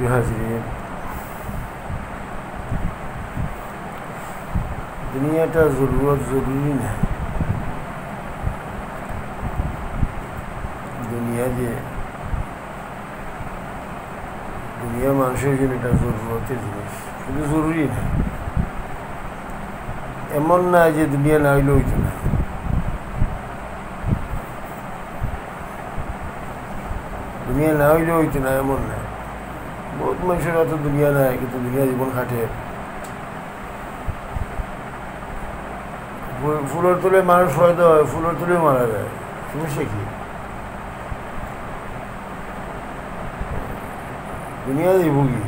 প্রিয় হাজির, দুনিয়াটা জরুরি না। দুনিয়া মানুষের জন্য এটা জরুরতের জিনিস, কিন্তু জরুরি না। এমন না যে দুনিয়া না হইলে হইতো না। দুনিয়া না হইলে হইতো না এমন না। বহুত মানুষের অত দুনিয়া নাই, কিন্তু দুনিয়া জীবন খাটে। ফুলের তুলে মানুষ হয়তো হয়, ফুলের তুলে মারা যায়। সমস্যা কি? দুনিয়া দিব কি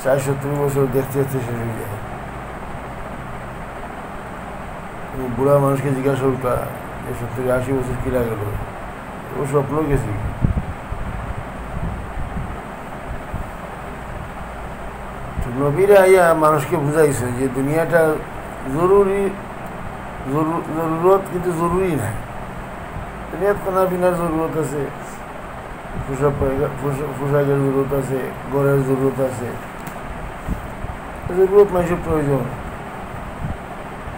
৬০-৭০ বছর দেখতে দেখতে শেষ হয়ে যায়। বুড়া মানুষকে জিজ্ঞাসা করতা যে ৭০-৮০ বছর কি লাগলো, ও স্বপ্ন গেছি। নবীরা আইয়া মানুষকে বুঝাইছে যে দুনিয়াটা জরুরত, কিন্তু জরুরি না। দুনিয়াত খানা পিনার জরুরত আছে, পোশাকের জরুরত আছে, ঘরের জরুরত আছে, জরুরত মানুষের প্রয়োজন।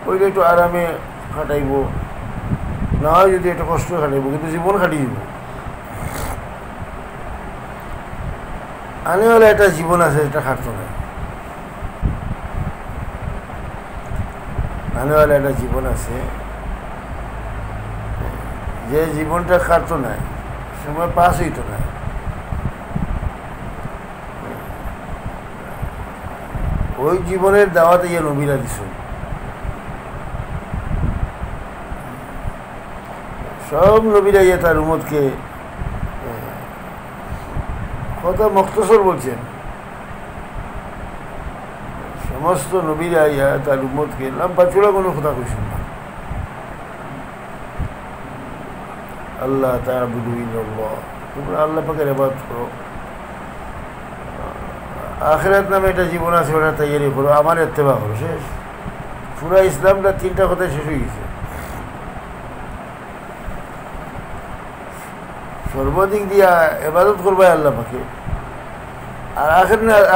ওইটা একটু আরামে খাটাইব, না হয় যদি একটু কষ্ট খাটাইব, কিন্তু জীবন খাটিয়ে দিব। আনেওয়ালা একটা জীবন আছে, এটা খাটতো না। আনেওয়ালা একটা জীবন আছে, যে জীবনটা খাটতো না, সময় পাস হইতো না। ওই জীবনের দাওয়াতে ইয়ে নবীরা দিছ। সব নবীরা ইয়ে তার উম্মতকে কথা মুখতসর বলছেন। সমস্ত নবীরা ইয়া তার উম্মতকে লম্বা চূড়া কোনো কথা কইছেন না। আল্লাহ তা'বুদু ইল্লাল্লাহ, তোমরা আল্লাহ পাকের ইবাদত করো। আখিরাত নামে একটা জীবন আছে, ওটা তৈরি করো, আমার ইত্তেবা করো। শেষ। পুরা ইসলামটা 3টা কথায় শেষ হয়ে গেছে। সর্বাধিক দিয়া ইবাদত করবা আল্লাহ পাকে, আর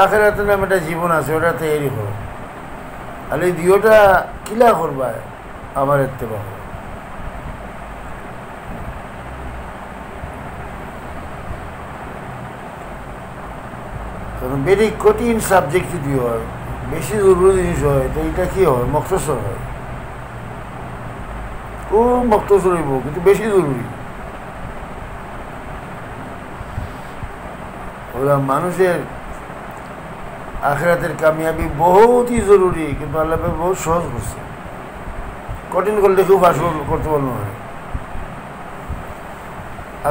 আখিরাত নামে একটা জীবন আছে, ওটা তৈরি করো। আর এই দুইটা কিলা করবা, আমার ইত্তেবা করো। কারণ ভেরি কঠিন সাবজেক্ট যদি হয়, বেশি জরুরি জিনিস হয়, তো এটা কি হয়? মুখতসর হয়। খুব মুখতসর হইব, কিন্তু বেশি জরুরি। ওরা মানুষের আখিরাতের কামিয়াবি বহুতই জরুরি, কিন্তু আল্লাহ বহুত সহজ করছে। কঠিন করলে কেউ পাস করতে পারল না।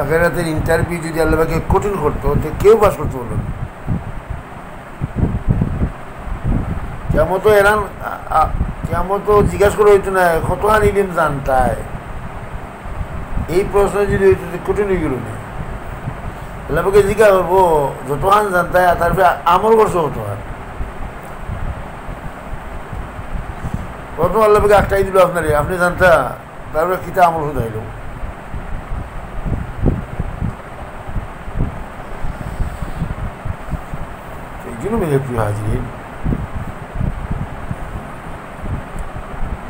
আখিরাতের ইন্টারভিউ যদি আল্লাহকে কঠিন করতো, তো কেউ পাস করতে পারল না। কেমন তো জিজ্ঞাসা করে হইতো না কতখান ইলিম জানতায়, এই প্রশ্ন যদি হইতো কঠিন হয়ে গেল না। আল্লাহকে জিজ্ঞাসা করবো যতখান জানতায়, তারপরে আমল করছো কতখান। প্রথম আল্লাহকে একটাই দিল আপনারে, আপনি জানতা, তারপরে কিতা আমল শুধাইল। এই জন্য মেরে প্রিয় হাজির,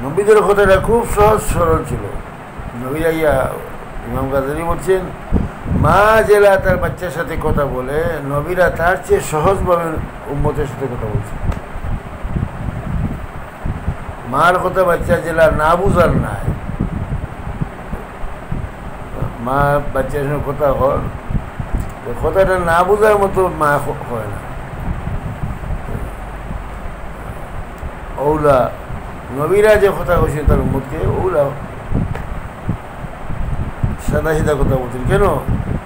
নবীদের কথাটা খুব সহজ সরল ছিল। নবীরা ইয়া ইমাম গাজালি বলছেন, মা জেলা তার বাচ্চার সাথে কথা বলে, নবীরা তার চেয়ে সহজভাবে উম্মতের সাথে কথা বলছে। মার কথা বাচ্চা জেলা না বুঝার নাই, মা বাচ্চার সঙ্গে কথা হল, কথাটা না বুঝার মতো মা হয় না। ওলা নবীরা যে কথা বলছেন তার উম্মতকে, ওলা সাদা সিধা কথা বলছেন। কেন?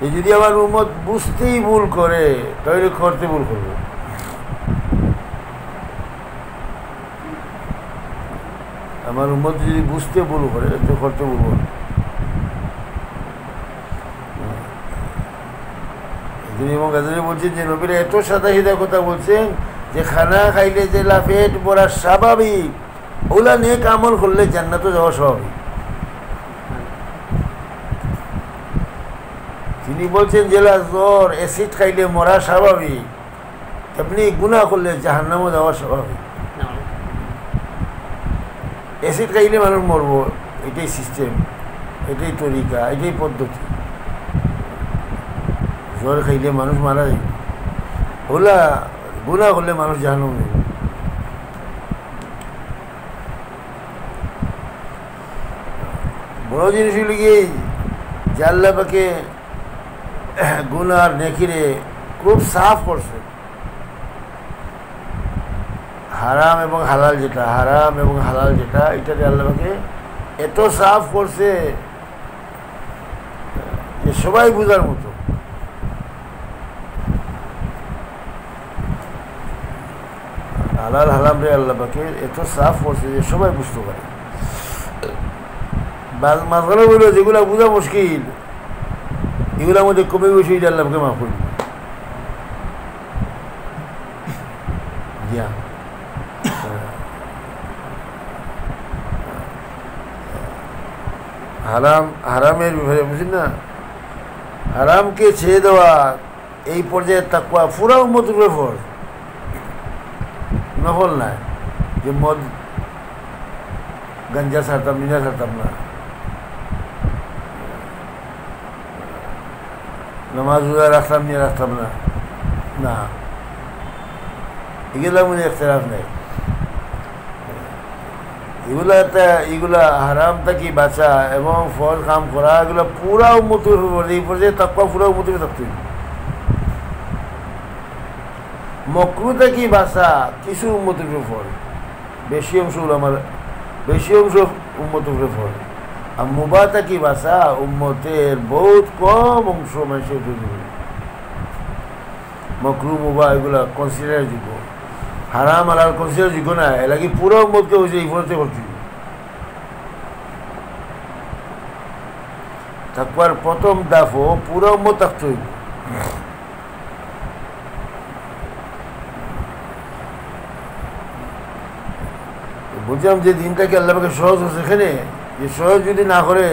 এই যদি আমার উম্মত বুঝতেই ভুল করে, তাহলে করতে ভুল করবো। আমার উম্মত যদি বুঝতে ভুল করে, তো করতে ভুল করে। ইমাম গাজালি বলছেন যে নবীরা এত সাদা সিধা কথা বলছেন যে খানা খাইলে যে পেট ভরা স্বাভাবিক, ওলা নেক আমল করলে জান্নাতে যাওয়া স্বাভাবিক। তিনি বলছেন জেলা জ্বর অ্যাসিড খাইলে মরা স্বাভাবিক, এমনি গুনাহ করলে জাহান্নামও যাওয়া স্বাভাবিক। অ্যাসিড খাইলে মানুষ মরবো, এটাই সিস্টেম, এটাই তরিকা, এটাই পদ্ধতি। জ্বর খাইলে মানুষ মারা যায়, ওগুলা গুনাহ করলে মানুষ জাহান্নামে যাবে। বড় জিনিস হইল কি যে আল্লাহ পাকে গুনাহ আর নেকিরে খুব সাফ করছে। হারাম এবং হালাল যেটা, হারাম এবং হালাল যেটা, এটাতে আল্লাহ পাকে এত সাফ করছে যে সবাই বুঝার মতো। হালাল হারাম রে আল্লাহ পাকে এত সাফ করছে যে সবাই বুঝতে পারে। মাঝখানে বললো যেগুলা বোঝা মুশকিল, এগুলোর মধ্যে কমে বেশি আল্লাহকে মাফ করবে। হারাম হারামের ব্যাপারে বুঝলেন না, হারামকে ছেড়ে দেওয়া এই পর্যায়ে তাকওয়া পুরা উম্মতের উপরে ফরজ, নফল নাই যে মদ গাঞ্জা ছাড়তাম নিনা ছাড়তাম না, নামাজ রোজা রাখতাম নিয়ে রাখতাম না, না এগুলোর মধ্যে ইখতিলাফ নেই। এগুলা হারাম থাকি বাঁচা এবং ফল কাম করা এগুলো পুরা উম্মতের উপর, এই পর্যায়ে তাকওয়া পুরা উম্মতের থাকতে হবে। মকরু থাকি বাঁচা কিছু উম্মতের উপর, বেশি অংশ উম্মতের উপরে ফল। আর মুবাহ থাকি বাঁচা উম্মতের বহুত কম অংশ মানুষের উপরে। মকরু মুবাহ এগুলা কনসিডার যোগ্য, হারাম হালাল কনসিডার যোগ্য না, এলাকি পুরো উম্মতকে হয়েছে এই ফলতে করতে। তাকওয়ার প্রথম দাফও পুরো উম্মত থাকতে হইব। বলছিলাম যে দিনটাকে আল্লাহ পাকে সহজ হচ্ছে, এখানে যে সহজ যদি না করে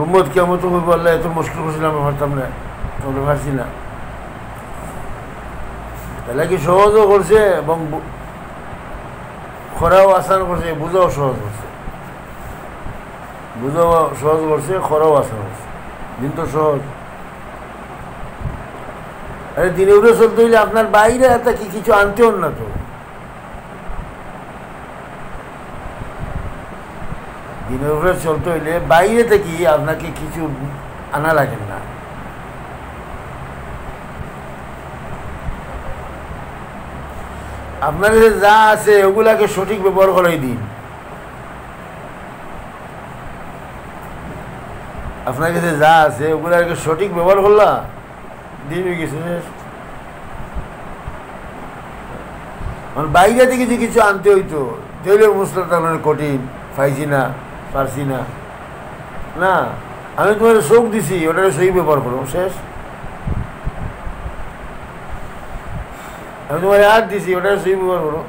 উম্মত কেমন তো হইব, আল্লাহ এত মুশকিল করছিলাম পারতাম না, আমরা পারছি না। তাহলে কি সহজও করছে এবং খরাও আসান করছে, বুঝাও সহজ করছে, বুঝাও সহজ করছে, খরাও আসান করছে। দিন তো সহজ। আরে দিনে উঠে চলতে হইলে আপনার বাইরে এত কি কিছু আনতে হন না তো। দিনের উপরে চলতে হইলে বাইরে থেকে আপনাকে কিছু আনা লাগে না। আপনার কাছে যা আছে ওগুলাকে সঠিক ব্যবহার করাই দিন। আপনার কাছে যা আছে ওগুলাকে সঠিক ব্যবহার করলা দিন হয়ে গেছে। বাইরে থেকে যে কিছু আনতে হইতো তাহলে মুসলাটা কঠিন, পাইছি না, পারছি না, না আমি তোমার চোখ দিছি, ওটাকে সহি ব্যবহার করো, শেষ। আমি তোমার হাত দিছি, ওটাকে সহি ব্যবহার করো।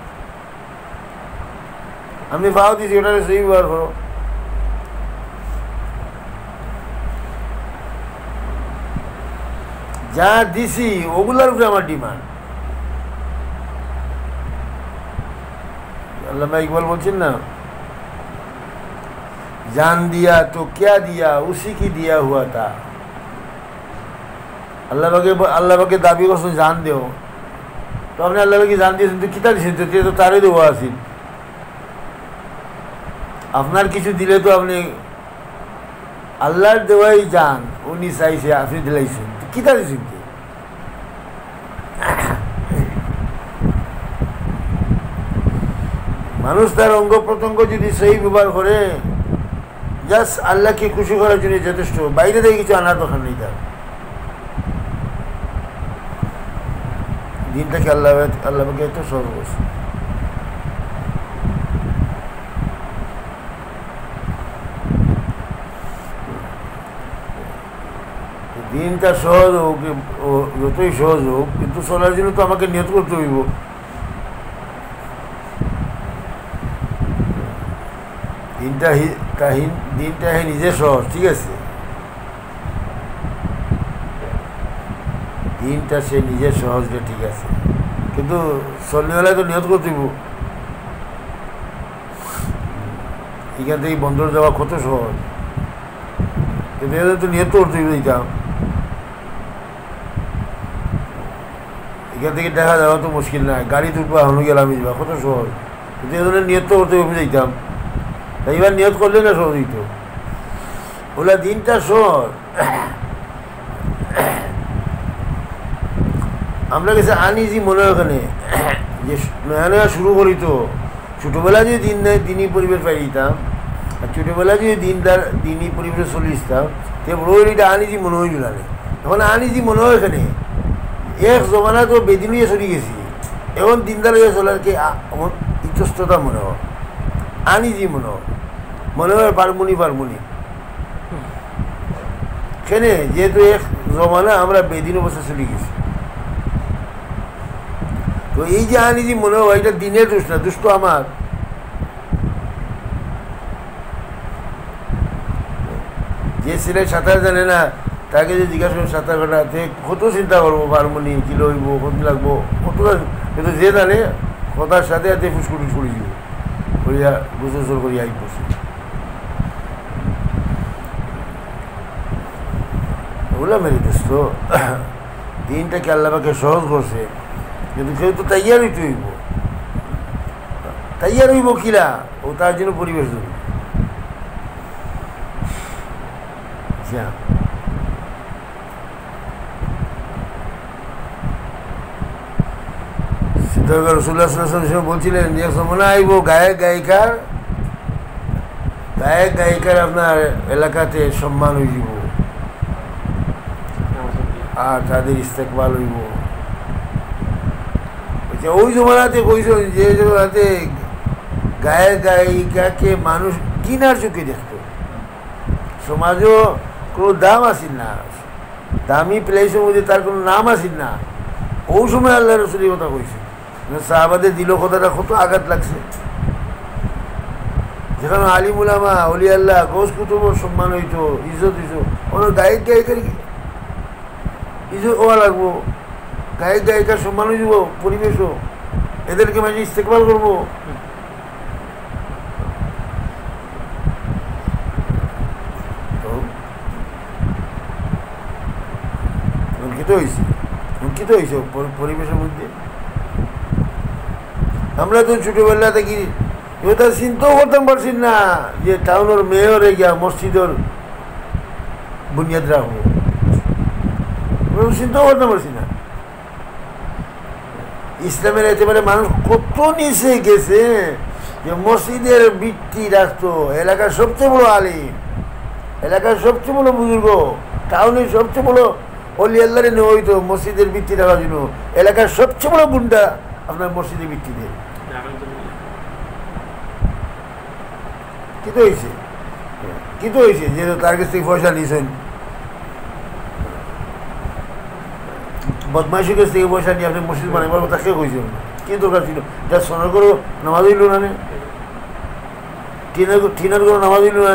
আমি পাও দিছি, ওটাকে সহি ব্যবহার করো। যা দিছি ওগুলার উপরে আমার ডিমান্ড। আল্লামা ইকবাল বলছেন না, जान दिया तो क्या दिया उसी की दिया हुआ था। अल्लाह के दाबी को जान दो तो आपने अल्लाह की जान दिए तो कितना दिए तो तारे देवा आसिल আপনার কিছু দিলে তো আপনি আল্লাহর দেওয়াই জান, উনি চাইছে আপনি দিলাইছেন, কিতা দিয়েছেন? মানুষ তার অঙ্গ প্রত্যঙ্গ যদি সেই ব্যবহার করে জাস্ট আল্লাহকে খুশি করার জন্য যথেষ্ট, বাইরে থেকে কিছু আনার দরকার নেই তার। দিনটাকে আল্লাহকে এত সহজ করছে। দিনটা সহজ হোক, যতই সহজ হোক, কিন্তু চলার জন্য তো আমাকে নিয়ত করতে হইব। দিনটা নিজে সহজ, ঠিক আছে, দিনটা সে নিজে সহজ, ঠিক আছে। কিন্তু সন্ধ্যাবেলায় তো নিয়ত করতে হইব। এখান থেকে বন্দর যাওয়া কত সহজ, কিন্তু এদের তো নিয়ত করতে হইব। এখান থেকে দেখা যাওয়া তো মুশকিল নাই, গাড়ি তুলবো এখনো গেলাম যাবা কত সহজ, কিন্তু এদের নিয়ত তো করতে হইব যাইতাম। তাই এবার নিয়ত করলে না সহজ হইতো, ওলা দিনটা সহজ। আমরা কাছে আনইজি মনে হয় ওখানে যে নয়া নয়া শুরু করি, তো ছোটোবেলা যদি দিনই পরিবেশ পাই দিতাম, আর ছোটোবেলা যদি দিনই পরিবেশে চলে আসতাম, তে বড় এটা আনইজি মনে হইল না। এখন আনইজি মনে হয় এখানে এক জমানা তো বেদিন হয়ে চলে গেছি, এখন দিনদার হয়ে চলার কি ইতস্ততা মনে হয়, আনইজি মনে হয় পারমুনি কেন, যেহেতু এক জমানা আমরা বেদিন অবস্থা চলে গেছি। তো এই যে আনইজি মনে হয় এটা দিনের দোষ না, দোষ তো আমার। যে ছেলে সাঁতার জানে না তাকে যে জিজ্ঞাসা করেন সাঁতার কাটাতে কত চিন্তা করবো, পারমুনি কি লইব, কত লাগবো, কত, কিন্তু যে জানে কথার সাথে সাথে ফুসকুটি ছড়ি দিব করিয়া গোসল করিয়া আই বসে। ওগুলা মেরে দোস্ত, দিনটাকে আল্লাহকে সহজ করছে, কিন্তু কেউ তো তাইয়ার হইব কিলা, ও তার জন্য পরিবেশ দেবে। রসুল্লাহ বলছিলেন যে সময় আইব গায়ক গায়িকার আপনার এলাকাতে সম্মান হইব, আর তাদের ইস্তেকবাল হইব। ওই জমানাতে কইছেন যে জমানাতে গায়িকাকে মানুষ কিনার চোখে দেখত, সমাজও কোনো দাম আসিল না, দামি প্লেসের মধ্যে তার কোনো নাম আসিল না। ওই সময় আল্লাহ রসুলের কথা কইছে, সাহাবাদের দিল কথাটা কত আঘাত লাগছে। যেখানে আলিম উলামা অলি আল্লাহ গোস কুতুবর সম্মান হইতো, ইজ্জত হইতো, ওনার গায়িকার ইজ্জত হওয়া লাগবো, গায়িকার সম্মান হয়ে যাব, পরিবেশও এদেরকে মাঝে ইস্তেকবাল করবো। উন্কিত হয়েছে পরিবেশের মধ্যে। আমরা তো ছোটবেলা থেকে এটা চিন্তাও করতাম পারছি না যে টাউনের মেয়রে গিয়া মসজিদের বুনিয়াদ রাখবো, চিন্তাও করতে পারছি না। ইসলামের একেবারে মানুষ কত নিচে গেছে যে মসজিদের ভিত্তি রাখতো, এলাকার সবচেয়ে বড় আলিম, এলাকার সবচেয়ে বড় বুজুর্গ, টাউনের সবচেয়ে বড় অলি আল্লাহরে নেওয়া হইতো মসজিদের ভিত্তি রাখার জন্য, এলাকার সবচেয়ে বড় গুন্ডা আপনার মসজিদের ভিত্তিতে। কি তো হয়েছে যেহেতু তার কাছ থেকে পয়সা নিয়েছেন, বদমাইশের কাছ থেকে পয়সা নিয়ে আপনি মসজিদ বানাইবার কথা কে কইছেন? কি দরকার ছিল? যা সোনার করো নামাজ হইল না, টিনার করো নামাজ হইল না,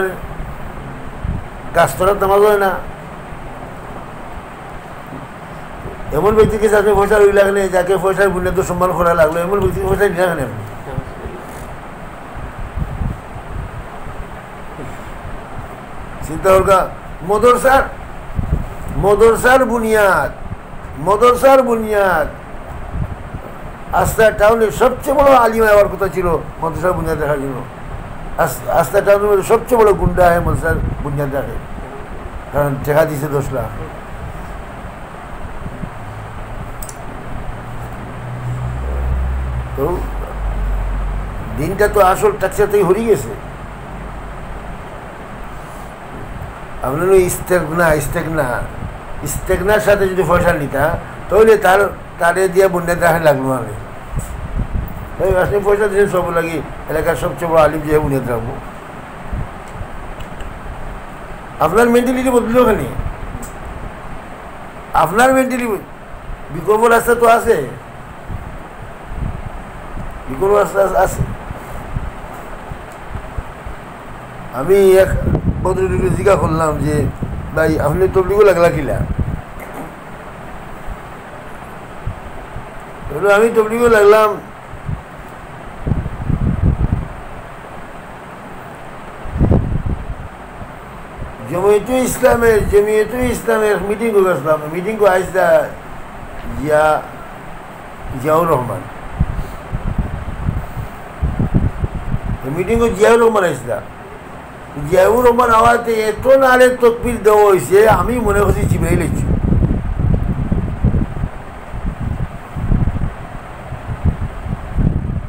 গাছতলার নামাজ হয় না। এমন ব্যক্তিকে যাকে পয়সা রই লাগলে, যাকে পয়সার বুনিয়াদ সম্মান করা লাগলো, এমন ব্যক্তিকে পয়সা নিয়ে রাখেন আপনি। চিন্তা করবা মদরসার বুনিয়াদ আস্থা টাউনের সবচেয়ে বড় আলিমা হওয়ার কথা ছিল মদরসার বুনিয়াদ দেখার জন্য। আস্থা টাউনের মধ্যে সবচেয়ে বড় গুন্ডা হয় মদরসার বুনিয়াদ দেখে, কারণ টাকা দিছে 10 লাখ। তো দিনটা তো আসল টাকচার থেকে হরিয়ে গেছে। আপনার ইস্তেকনার সাথে যদি পয়সা নিতা তাহলে তারে দিয়ে বুনিয়াদ রাখা লাগলো। আমি আপনি পয়সা দিয়েছেন সব লাগি এলাকার সবচেয়ে বড় আলিম দিয়ে বুনিয়াদ রাখবো। আপনার মেন্টালিটি বদলো খালি, আপনার মেন্টালিটি বিকল্প রাস্তা তো আছে, বিকল্প রাস্তা আছে। আমি এক বদরুলকে জিজ্ঞা করলাম যে ভাই আপনি তবলিগও লাগলা কিলা? আমি তবলিগে লাগলাম জমিয়তুল ইসলামের মিটিং গেছিলাম। মিটিং আসলা জিয়াউর রহমান, মিটিং জিয়াউর রহমান আসলা। জিয়াউর রহমান আওয়াজে এত নারে তকবির দেওয়া হয়েছে, আমি মনে করছি জিব্রাইল আইছে।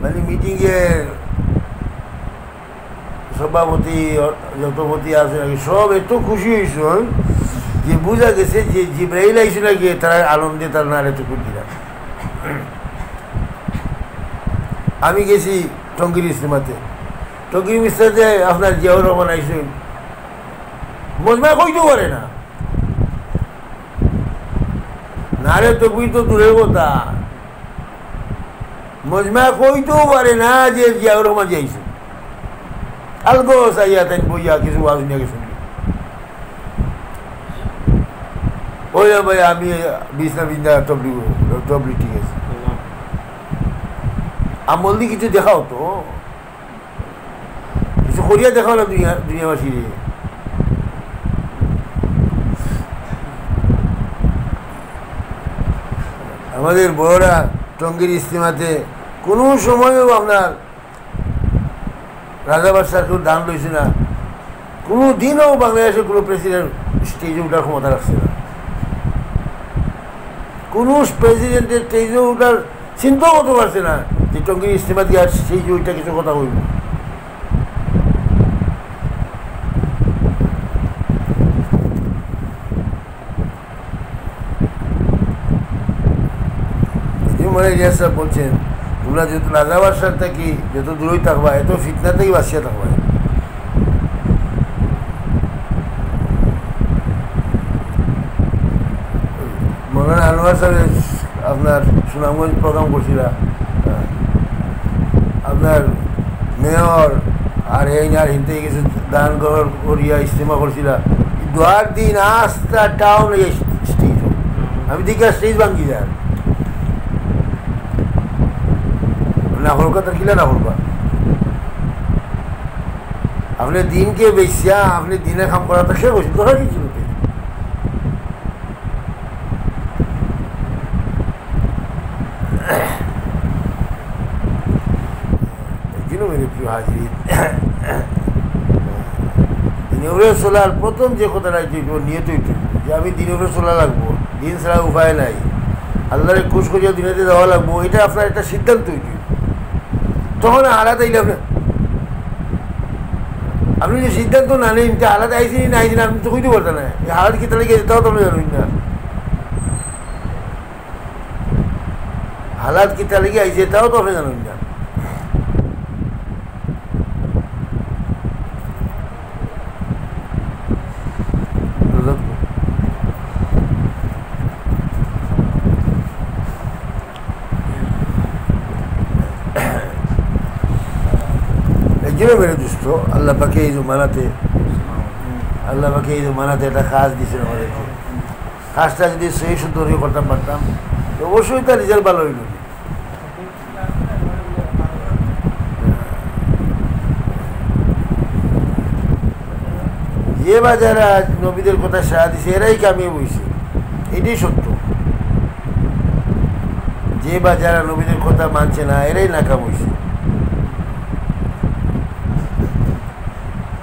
মানে মিটিংয়ের সভাপতি যতপতি আছে নাকি সব এত খুশি হয়েছেন যে বোঝা গেছে যে জিব্রাইল আইছে নাকি, তারা আনন্দে তার নারে তকবির দিলাম। আমি গেছি টঙ্গির ইস্তেমাতে, টঙ্গির ইস্তেমাতে আপনার জিয়াউর রহমান আইসেন, মজমা কইতেও পারে না, নারে তকবির তো দূরের কথা, মজমা কইতেও পারে না যে জিয়াউর রহমান যাইছে। আলগো চাইয়া তাই বইয়া কিছু আওয়াজ নিয়ে গেছেন। ওই ভাই আমি বিছনা বিন্দা তবলি ঠিক আছে, আমল দিয়ে কিছু দেখাও তো, কিছু করিয়া দেখাও না দুনিয়াবাসী। আমাদের বড়রা টঙ্গির ইস্তেমাতে কোনো সময়ও আপনার রাজা বাদশার কেউ দান লইছে না, কোনো দিনও বাংলাদেশের কোনো প্রেসিডেন্ট স্টেজে উঠার ক্ষমতা রাখছে না, কোনো প্রেসিডেন্টের স্টেজে উঠার চিন্তাও করতে পারছে না যে টঙ্গির ইস্তেমা দিয়ে আর সেই যে ওইটা কিছু কথা হইব। মানে রিয়াজ সাহেব বলছেন তোমরা যত রাজা বাদশার থাকি যত দূরই থাকবা, এত ফিতনা থেকেই বাঁচিয়া থাকবা। মৌলানা আনোয়ার সাহেব আপনার সুনামগঞ্জ প্রোগ্রাম করছিল, আপনার মেয়র আর এই আর হিনতে কিছু দান করিয়া ইস্তেমা করছিল, দুয়ার দিন আস্তা টাউন স্টেজ, আমি দেখি স্টেজ ভাঙ্গি যায় না হলকা তার কিলা না হলকা। আপনি দিনকে বেশিয়া আপনি দিনে কাম করা তো সে বসে করা কিছু মেরে প্রিয় হাজির, দিনের উপরে চলার প্রথম যে কথাটা নিয়ত যে আমি দিনের উপরে চলা লাগবো, দিন ছাড়া উপায় নাই, আল্লাহরে খুশ করিয়া দুনিয়াতে দেওয়া লাগবো, এটা আপনার একটা সিদ্ধান্ত হইতে। তখন আলাদা আপনি যে সিদ্ধান্ত না নেন আলাদা আইসিনি না আইসিনি আপনি তো কইতে পারতেন না, হালাত কি তাহলে গেছে তাও তো আপনি জানুন না, হালাত কি তাহলে গিয়ে আইসে তাও তো আপনি জানুন না। মেরে দুষ্ট আল্লাহ পাকে এই জমানাতে একটা কাজ দিয়েছেন আমাদেরকে, কাজটা যদি সেই সুন্দর করতে পারতাম অবশ্যই তার রেজাল্ট ভালো হইল। যে বা যারা নবীদের কথা সাড়া দিছে এরাই কামিয়ে বইছে, এটাই সত্য। যে বা যারা নবীদের কথা মানছে না এরাই নাকাম হইছে।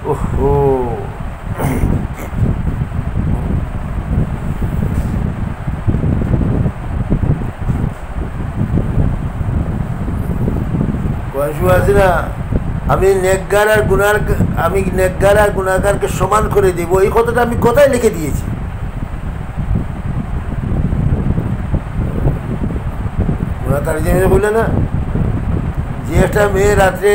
ওহো আছে না, আমি নেকগার আর গুনাহগারকে সমান করে দিব, এই কথাটা আমি কথায় লিখে দিয়েছি। তার বললে না যে একটা মেয়ে রাত্রে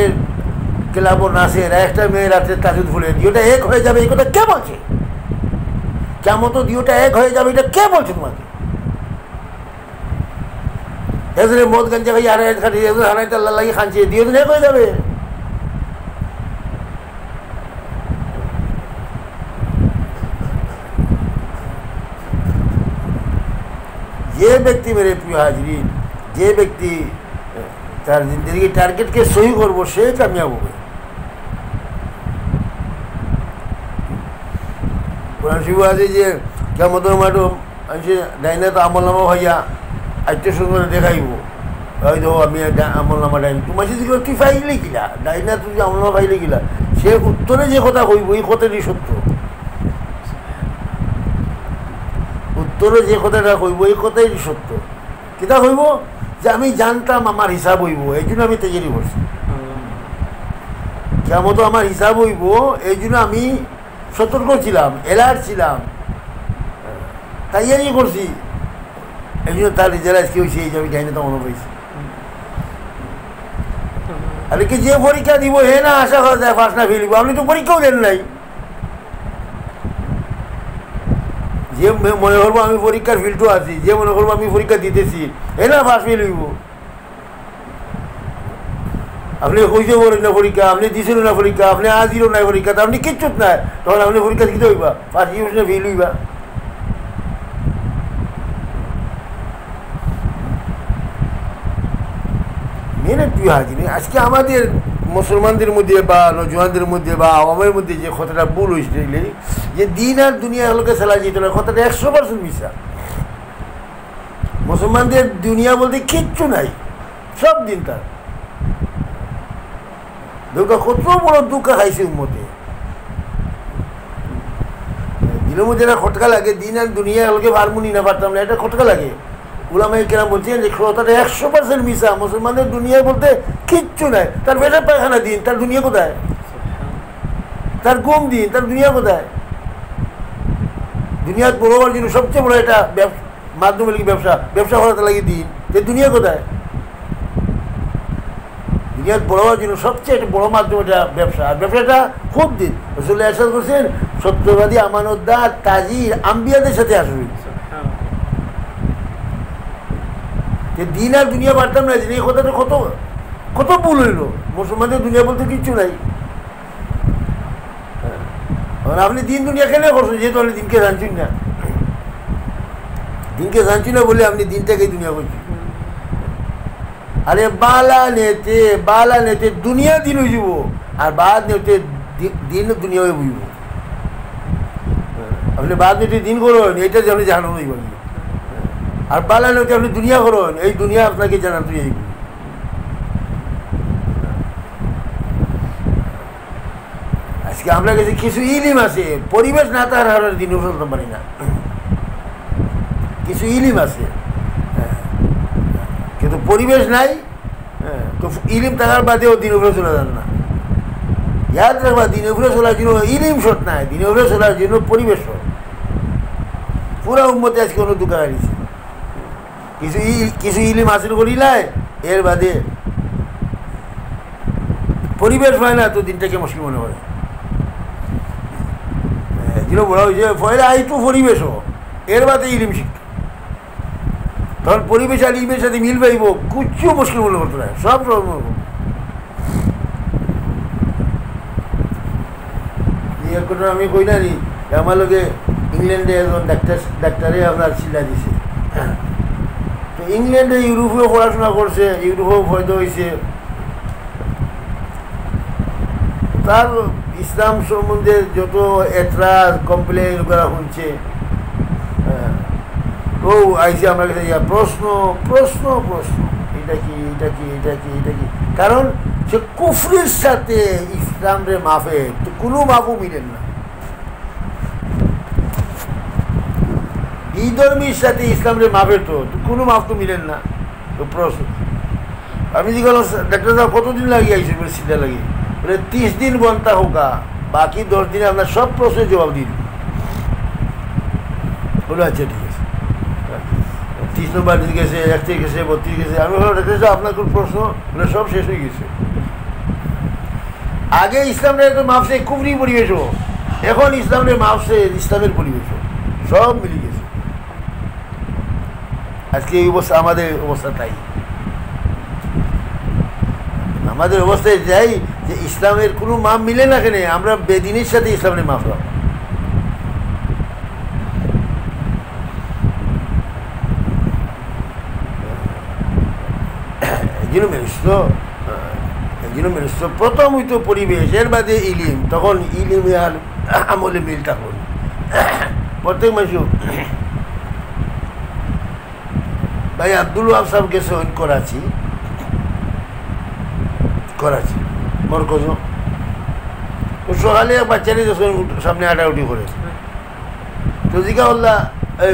ক্লাব নাচে, একটা মেয়ে রাত্রে তাজুদ ফুলে দিওটা এক হয়ে যাবে, এই কথা কে বলছে? কেমন তো দিওটা এক হয়ে যাবে এটা কে বলছে তোমাকে? এজনে মদ গাঞ্জা ভাই আর খাটি হারাইতে আল্লাহ লাগি খানছে, দিও দিন এক হয়ে যাবে। যে ব্যক্তি মেরে প্রিয় হাজরিন যে ব্যক্তি তার জিন্দগি টার্গেটকে সহি করবো সে কামিয়াব হবে। কোরআন শরীফে আছে যে কিয়ামতের মাঠে ডাইনে তো আমল নামা ভাইয়া আত্মীয় স্বজন দেখাইব, ওই দেখো আমি আমল নামা ডাইন, তোমার সাথে কি পাইলে কিলা ডাইনা তুমি আমল নামা পাইলে কিলা, সে উত্তরে যে কথা কইব এই কথাটি সত্য। উত্তরে যে কথাটা কইব এই কথাই সত্য। কিতা কইব যে আমি জানতাম আমার হিসাব হইব, এই জন্য আমি তৈরি করছি। কেমন আমার হিসাব হইব এই জন্য আমি সতর্ক ছিলাম, অ্যালার্ট ছিলাম, তৈরি করছি। এই জন্য তার রিজাল্ট কি হয়েছে এই যে আমি জানি তো মনে পেয়েছি। আর কি যে পরীক্ষা দিব হে না আশা করা যায় ফার্স্ট না ফেলিব, আপনি তো পরীক্ষাও দেন নাই। যে মনে করবো আমি পরীক্ষার ফিল্ডও আছি, যে মনে করবো আমি পরীক্ষা দিতেছি হে না ফার্স্ট ফেল হইব। আপনি কইতে পারেন না পরীক্ষা, আপনি দিছিল না পরীক্ষা, আপনি আজ দিল না পরীক্ষা, আপনি কিচ্ছুত নাই, তখন আপনি পরীক্ষা দিতে হইবা ফার্স্ট ডিভিশনে ফেল হইবা। মেনে তুই হাজির আজকে আমাদের মুসলমানদের মধ্যে বা নজওয়ানদের মধ্যে বা আওয়ামের মধ্যে যে কথাটা ভুল হয়েছে যে দিন আর দুনিয়া হলোকে চালা যেত না, কথাটা 100% মিশা। মুসলমানদের দুনিয়া বলতে কিচ্ছু নাই, সব দিন তার দুঃখ, কত বড় দুঃখ খাইছে উম্মতে। দিনের মধ্যে একটা খটকা লাগে, দিন আর দুনিয়া হলোকে হারমোনি না পারতাম না, এটা খটকা লাগে। উলামায়ে কেরাম বলছেন যে কথাটা 100% মিশা। মুসলমানদের দুনিয়া বলতে কিচ্ছু নাই, তার পেশাব পায়খানা দিন, তার দুনিয়া কোথায়? তার ঘুম দিন, তার দুনিয়া কোথায়? দুনিয়ার বড় হওয়ার জন্য সবচেয়ে বড় এটা মাধ্যমে লাগে ব্যবসা, ব্যবসা করাতে লাগে দিন, যে দুনিয়া কোথায়? দুনিয়ার বড় হওয়ার জন্য সবচেয়ে একটা বড় মাধ্যম এটা ব্যবসা, আর ব্যবসাটা খুব দিন। রাসূলুল্লাহ ইরশাদ করছেন সত্যবাদী আমানতদার তাজির আম্বিয়াদের সাথে আসবে। দিন আর দুনিয়া পারতাম না, এই কথাটা কত কত ভুল হইল। মুসলমানদের দুনিয়া বলতে কিচ্ছু নাই। আপনি দিন দুনিয়া কেন করছেন যেহেতু আপনি দিনকে জানছেন না, দিনকে জানছি না বলে আপনি দিনটাকে দুনিয়া করছেন। আরে বালা নেতে দুনিয়া দিন হয়ে যাব, আর বাদ নেতে দিন দুনিয়া হয়ে বুঝব। আপনি বাদ নেতে দিন করবেন এটা যে আপনি জানানো হইব, আর বালা নেতে আপনি দুনিয়া করবেন এই দুনিয়া আপনাকে জানাতে যাইব। আজকে আমরা কাছে কিছু ইলিম আছে, পরিবেশ না তার হারার দিন চলতে পারি না। কিছু ইলিম আছে কিন্তু পরিবেশ নাই, তো ইলিম থাকার বাদেও দিন উপরে চলে যান না। ইয়াদ রাখবা দিন উপরে চলার জন্য ইলিম শর্ট নাই, দিন উপরে চলার জন্য পরিবেশ শর্ট। পুরা উম্মতে আজকে কোনো দোকান হারিয়েছে। কিছু ইলিম হাসিল করিলাই এর বাদে পরিবেশ হয় না, তো দিনটাকে মুশকিল মনে করে। যেন বলা হয়েছে পয়লা আইটু পরিবেশও, এর বাদে ইলিম শিখত, তখন পরিবেশ আর ইলিমের সাথে মিল পাইব কিচ্ছু মুশকিল মনে করতে না, সব সব আমি কই না নি আমার লোকে ইংল্যান্ডে একজন ডাক্তারে আপনার চিল্লা দিছে। তো ইংল্যান্ডে ইউরোপেও পড়াশোনা করছে, ইউরোপেও ফয়দা হয়েছে, তার ইসলাম সম্বন্ধে যত এতরাজ কমপ্লেন করা শুনছে, তো আইসে আমার কাছে প্রশ্ন প্রশ্ন প্রশ্ন, এটা কি এটা কি এটা কি এটা কি, কারণ সে কুফরির সাথে ইসলামরে মাফে তো কোনো মাফও মিলেন না। বিধর্মীর সাথে ইসলামরে মাফে তো কোনো মাফ তো মিলেন না। তো প্রশ্ন আমি জিজ্ঞাসা ডাক্তার সাহেব কতদিন লাগিয়ে আইসি বলে সিধা লাগিয়ে বলে 30 দিন বনতা হোকা, বাকি 10 দিনে আপনার সব প্রশ্নের জবাব দিন। বলে আচ্ছা ঠিক আছে, 30 নম্বর দিন গেছে, 31 গেছে, 32 গেছে। আমি বললাম ডাক্তার সাহেব আপনার কোন প্রশ্ন? বলে সব শেষ হয়ে গেছে। আগে ইসলামরে তো মাফসে কুফরি পরিবেশও, এখন ইসলামরে মাফসে ইসলামের পরিবেশও, সব মিলে গেছে। আজকে এই অবস্থা, আমাদের অবস্থা তাই। আমাদের অবস্থায় যাই যে ইসলামের কোনো মাপ মিলে না, কেন আমরা বেদিনের সাথে ইসলামের মাফ হয়। একজন মানুষ প্রথম হইতো পরিবেশ, এর বাদে ইলিম, তখন ইলিমে আর আমলে মিল থাকুন প্রত্যেক মানুষ। ভাই আব্দুল ওয়াহাব সাহেব গেছে করাচি মরকজ, ও সকালে এক বাচ্চারে যখন সামনে আটাউটি করে তো জিজ্ঞা করলা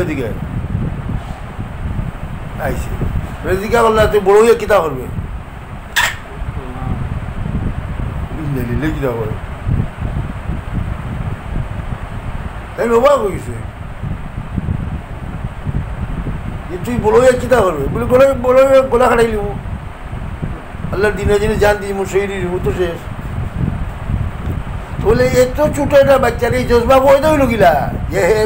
ওদিকে আইসি, জিজ্ঞা করলা তুই বড় হইয়া কিতা করবে, কিতা করে তাই অবাক হয়েছে যে তুই বড় হইয়া কিতা করবে বলে বড় হইয়া গোলা খাটাই লিব, আল্লাহর দিনে দিনে জান দিই শহীদ দিব তো শেষ। বলে এত ছোট একটা বাচ্চার এই জজবা বই দইল গিলা যে হে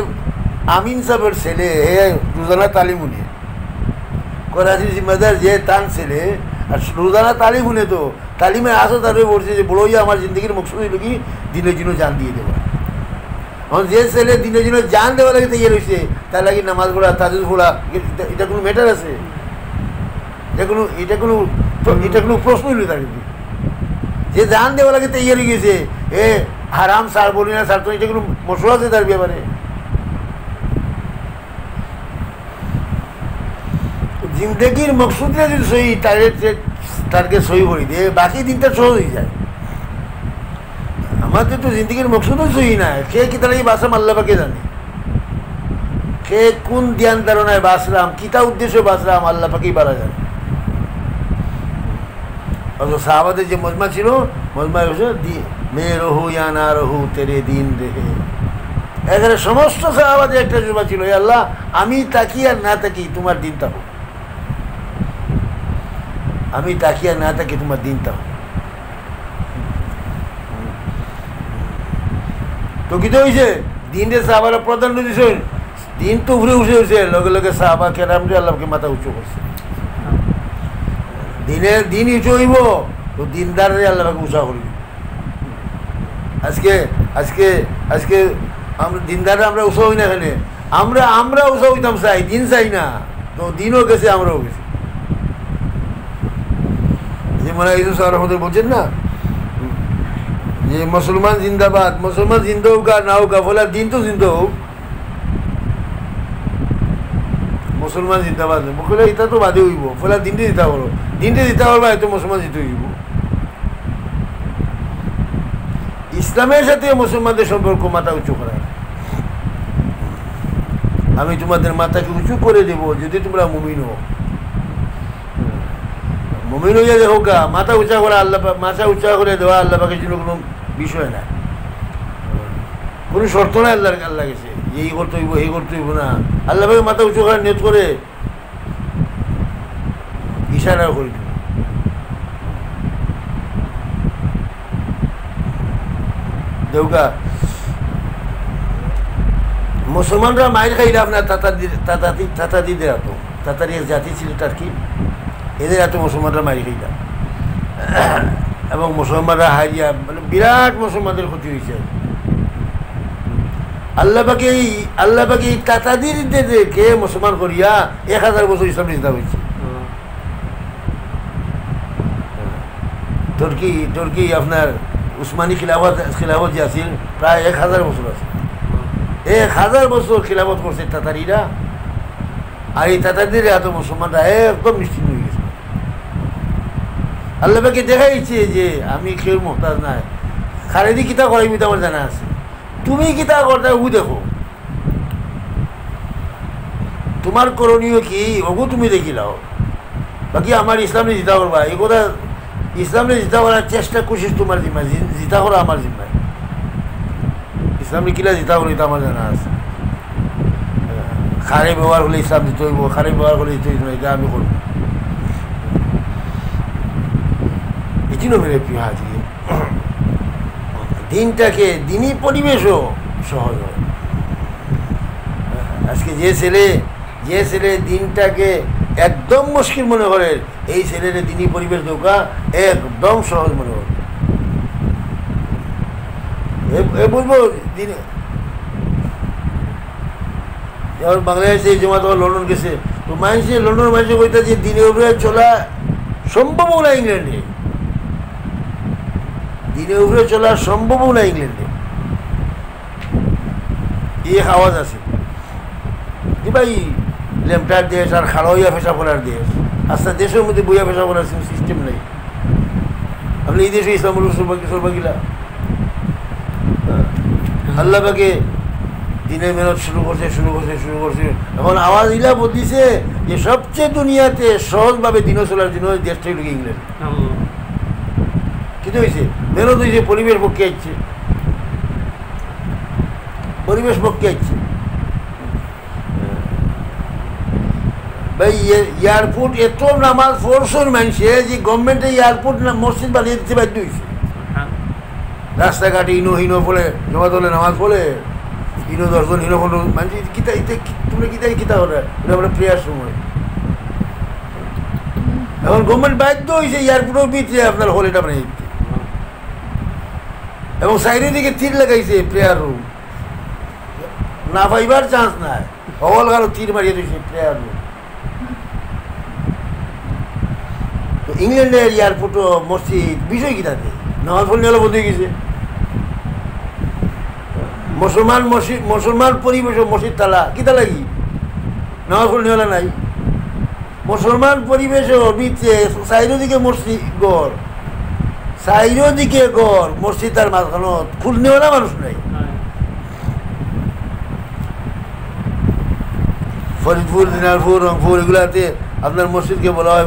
আমিন সাহেবের ছেলে, হে রোজানা তালিমুনি করাচির জিম্মাদার যে তান ছেলে, আর রোজানা তালিম শুনে তো তালিমে আসো তারপরে বলছে যে বড় আমার জিন্দগির মকসুদ হইল কি দিনের জন্য জান দিয়ে দেওয়া। এখন যে ছেলে দিনের জন্য জান দেওয়া লাগে তৈরি হয়েছে তার লাগে নামাজ পড়া তাজুদ পড়া, এটা কোনো ম্যাটার আছে? এটা কোনো প্রশ্ন হইল তার কিন্তু যে জান দেওয়া লাগে তৈরি হয়ে গেছে এ হারাম সার বলি না সার, তো এটা কোনো মশলা আছে তার ব্যাপারে? জিন্দগির মকসুদটা যদি সহি তারকে সহি করে দিয়ে বাকি দিনটা সহজ হয়ে যায়। আমাদের তো জিন্দগির মকসুদও সহি না, সে কি তাহলে বাসলাম আল্লাহ পাকে জানে, সে কোন ধ্যান ধারণায় বাসলাম, কিতা উদ্দেশ্যে বাসলাম আল্লাহ পাকেই পারা যায়। অথচ সাহাবাদের যে মজমা ছিল, মজমা মে রহু ইয়া না রহু তেরে দিন রেহে, এখানে সমস্ত সাহাবাদের একটা জমা ছিল, আল্লাহ আমি তাকি আর না তাকি তোমার দিন থাকো, আমি তাকি আর না তাকি তোমার দিন থাকো। তো কি তো হয়েছে দিনরে সাহাবারা প্রাধান্য দিয়েছে, দিন তো উঠে হয়েছে, লগে লগে সাহাবা কেরামরে আল্লাহকে মাথা উঁচু করছে। দিন উঁচু হইব তো দিনদারে আল্লাহকে উঁচা করি। আজকে আমরা দিনদারে আমরা উঁচা হই না, এখানে আমরা উঁচা হইতাম চাই, দিন চাই না, তো দিনও গেছে আমরাও গেছি। যে মানে এই আমাদের বলছেন না যে মুসলমান জিন্দাবাদ, মুসলমান জিন্দা হোক আর না হোক, বলে দিন তো জিন্দা হোক, মুসলমান জিন্দাবাদ বলে এটা তো বাদে হইব, বলে দিনটি দিতে পারো, দিনটি দিতে পারবা এত মুসলমান জিতে হইব। ইসলামের সাথে মুসলমানদের সম্পর্ক মাথা উঁচু করা, আমি তোমাদের মাথাকে উঁচু করে দেব যদি তোমরা মুমিন হো। মুমিন হইয়া দেখো গা, মাথা উঁচা করা আল্লাহ, মাথা উঁচা করে দেওয়া আল্লাহ পাকের জন্য কোনো বিষয় না, কোনো শর্ত নাই আল্লাহ গেছে এই করতে হইব এই করতে হইব না, আল্লাহ পাকে মাথা উঁচু করে নেট করে ইশারা করে দিব। দেউকা মুসলমানরা মায়ের খাইলে আপনার তাতাদিদের এত তাতারি এক জাতি ছিল তার কি, এদের এত মুসলমানরা মারি খাইলাম, এবং মুসলমানরা হারিয়া মানে বিরাট মুসলমানদের ক্ষতি হয়েছে। আল্লাহ পাকে তাতাদিরকে মুসলমান করিয়া 1000 বছর ইসলাম নিন্দা হয়েছে। তুর্কি আপনার উসমানী খিলাফত যে আছিল প্রায় 1000 বছর আছে, 1000 বছর খিলাফত করছে তাতারিরা, আর এই তাতাদের এত মুসলমানরা একদম নিশ্চিন্ত হয়ে গেছে। আল্লাহ পাকে দেখাইছে যে আমি কেউ মোহতাজ নাই, খারেদি কিতা করাইবি তো আমার জানা আছে, তুমি কিতা করতে ও দেখো, তোমার করণীয় কি ওগো তুমি দেখি লাও, বাকি আমার ইসলামে জিতা করবা, এই কথা ইসলামে জিতা করার চেষ্টা কোশিস তোমার জিম্মায়, জিতা করা আমার জিম্মায়, ইসলামে কিলা জিতা করি তো আমার জানা আছে। খারে ব্যবহার হলে ইসলাম দিতে হইব, খারে ব্যবহার করলে দিতে হইব না, এটা আমি করবো। এই জন্য মেরে প্রিয় হাজির, দিনটাকে দিনই পরিবেশও সহজ হয়। আজকে যে ছেলে দিনটাকে একদম মুশকিল মনে করে, এই ছেলের দিনই পরিবেশ দৌকা একদম সহজ মনে করে। বলবো দিনে বাংলাদেশে জমা তোমার লন্ডন গেছে, তো মানুষে লন্ডন মানুষের কইতা যে দিনের উপরে চলা সম্ভবও না ইংল্যান্ডে, দিনের উপরে চলা সম্ভবও না ইংল্যান্ডে। এক আওয়াজ আছে যে ভাই ল্যাম্পটার দেশ আর খাড়া হইয়া ফেসা পড়ার দেশ, আস্তে দেশের মধ্যে বইয়া ফেসা পড়ার সিস্টেম নেই। আপনি এই দেশে ইসলাম সর্বাগিলা আল্লাহ পাকে দিনের মেহনত শুরু করছে। এখন আওয়াজ ইলা বলতেছে যে সবচেয়ে দুনিয়াতে সহজভাবে দিনও চলার জন্য দেশটাই লোক ইংল্যান্ড। কিন্তু হয়েছে মেহনত হয়েছে, পরিবেশ পক্ষে আসছে, পরিবেশ পক্ষে আসছে। ভাই এয়ারপোর্ট এত নামাজ পড়ছর মানুষে যে গভর্নমেন্টে এয়ারপোর্ট মসজিদ বানিয়ে দিতে বাধ্য হয়েছে। রাস্তাঘাটে ইনো বলে জমাত হলে নামাজ পড়ে ইনো 10 জন ইনো কোনো মানুষ কিতা তুমি কিতা হলে এটা বলে প্রেয়ার সময়। এখন গভর্নমেন্ট বাধ্য হয়েছে এয়ারপোর্টের ভিতরে আপনার হল এটা বানিয়ে দিতে, এবং সাইডের দিকে তীর লাগাইছে প্রেয়ার রুম, না পাইবার চান্স নাই, হল কারো তীর মারিয়ে দিয়েছে প্রেয়ার রুম। তো ইংল্যান্ডের এয়ারপোর্ট মসজিদ বিষয় কি তাতে নামাজ পড়লে হলো বন্ধ হয়ে গেছে। মুসলমান পরিবেশ মসজিদ তালা কিতা লাগি নামাজ পড়লে হলে নাই। মুসলমান পরিবেশও ভিতরে চারিদিকে মসজিদ গড়, চারিদিকে গড়, মসজিদ তার মাঝখানত খুলনেওয়ালা মানুষ নাই। ফরিদপুর, দিনাজপুর, রংপুর এগুলাতে আপনার মসজিদকে বলা হয়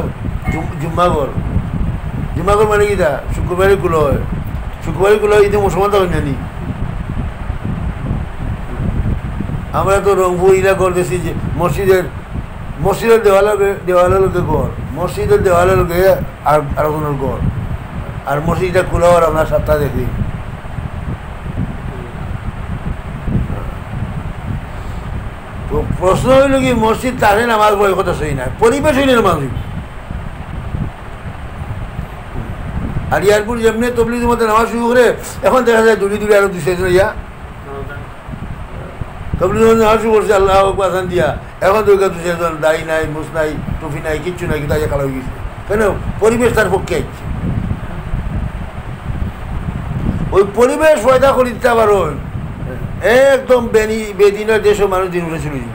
জুম্মাঘর। জুম্মাঘর মানে কিটা শুক্রবারে গুলো হয়, শুক্রবারে গুলো ঈদে মুসলমান তখন জানি। আমরা তো রংপুর ইলা করতেছি যে মসজিদের দেওয়ালের লোকে ঘর, মসজিদের দেওয়ালের লোকে আর কোনোর ঘর, আর মসজিদটা খোলা হওয়ার আমরা সাতটা দেখি। তো প্রশ্ন হইল কি মসজিদ তাহলে নামাজ পড়ে কথা সই না, পরিবেশ হইলে নামাজ হইব। আর এয়ারপোর্ট যেমনি তবলিগের মধ্যে নামাজ শুরু করে এখন দেখা যায় দূরে আরো 2-4 জন ইয়া তবলিগের মধ্যে নামাজ শুরু করছে আল্লাহ আসান দিয়া, এখন তো 2-4 জন দাড়ি নাই, মুছ নাই, টুপি নাই, কিচ্ছু নাই, কিন্তু খারাপ হয়ে গেছে। কেন? পরিবেশ তার পক্ষে আসছে। ওই পরিবেশ পয়দা করে দিতে পারো একদম বেদিনের দেশেও মানুষ দিন উঠে চলে যাব।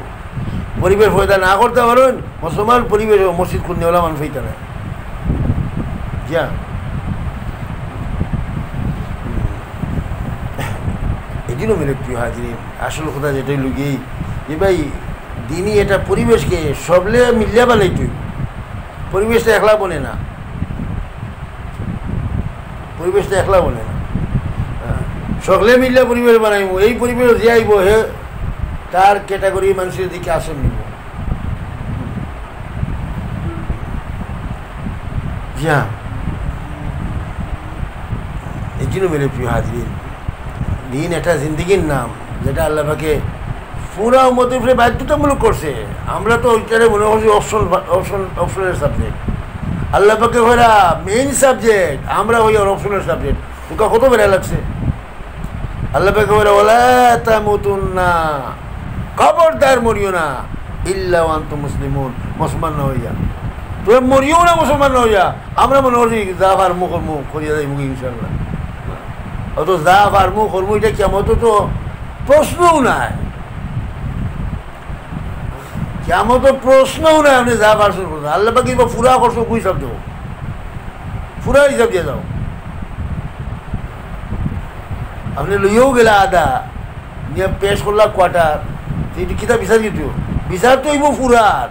পরিবেশ পয়দা না করতে পারেন মুসলমান পরিবেশ মসজিদ খুলনেওয়ালা মানুষ হইতে না। যা এই জন্য মেরে প্রিয় হাজির আসল কথা যেটাই লুকিয়েই যে ভাই দিনই এটা পরিবেশকে সবলে মিলিয়া বানাই, তুই পরিবেশটা একলা বলে না, পরিবেশটা একলা বলে না, সকলে মিলিয়া পরিবেশ বানাইব। এই পরিবেশ যে আইব হে তার ক্যাটাগরি মানুষের দিকে আসন নিব। যা এই জন্য মেরে প্রিয় হাজির দিন একটা জিন্দগির নাম যেটা আল্লাহ পাকে পুরা উম্মতের উপরে বাধ্যতামূলক করছে। আমরা তো ওইটারে মনে করছি অপশনের সাবজেক্ট, আল্লাহ পাকে ওরা মেইন সাবজেক্ট, আমরা ওই অপশনের সাবজেক্ট। তোকে কত বেড়া লাগছে আল্লাহ পাকে ওরা ওলা তামুতুন্না, খবরদার মরিও না ইল্লা ওয়া আনতুম মুসলিমুন, মুসলমান না হইয়া, তুমি মরিও না মুসলমান না হইয়া। আমরা মনে করছি যা পারমু কর্ম করিয়া যাই মুখে ইনশাল্লাহ, অত যা পারমু কর্ম এটা কেমন তো প্রশ্নও নাই, কেমন তো প্রশ্নও নাই। আপনি যা পারছেন আল্লাহ পাকি পুরা করছো কই হিসাব দেবো, পুরা হিসাব দিয়ে যাও। আপনি লইয়াও গেলা আদা নিয়ে পেশ করলা কোয়ার্টার, কিতা বিচার কিন্তু বিচার তো হইব পুরার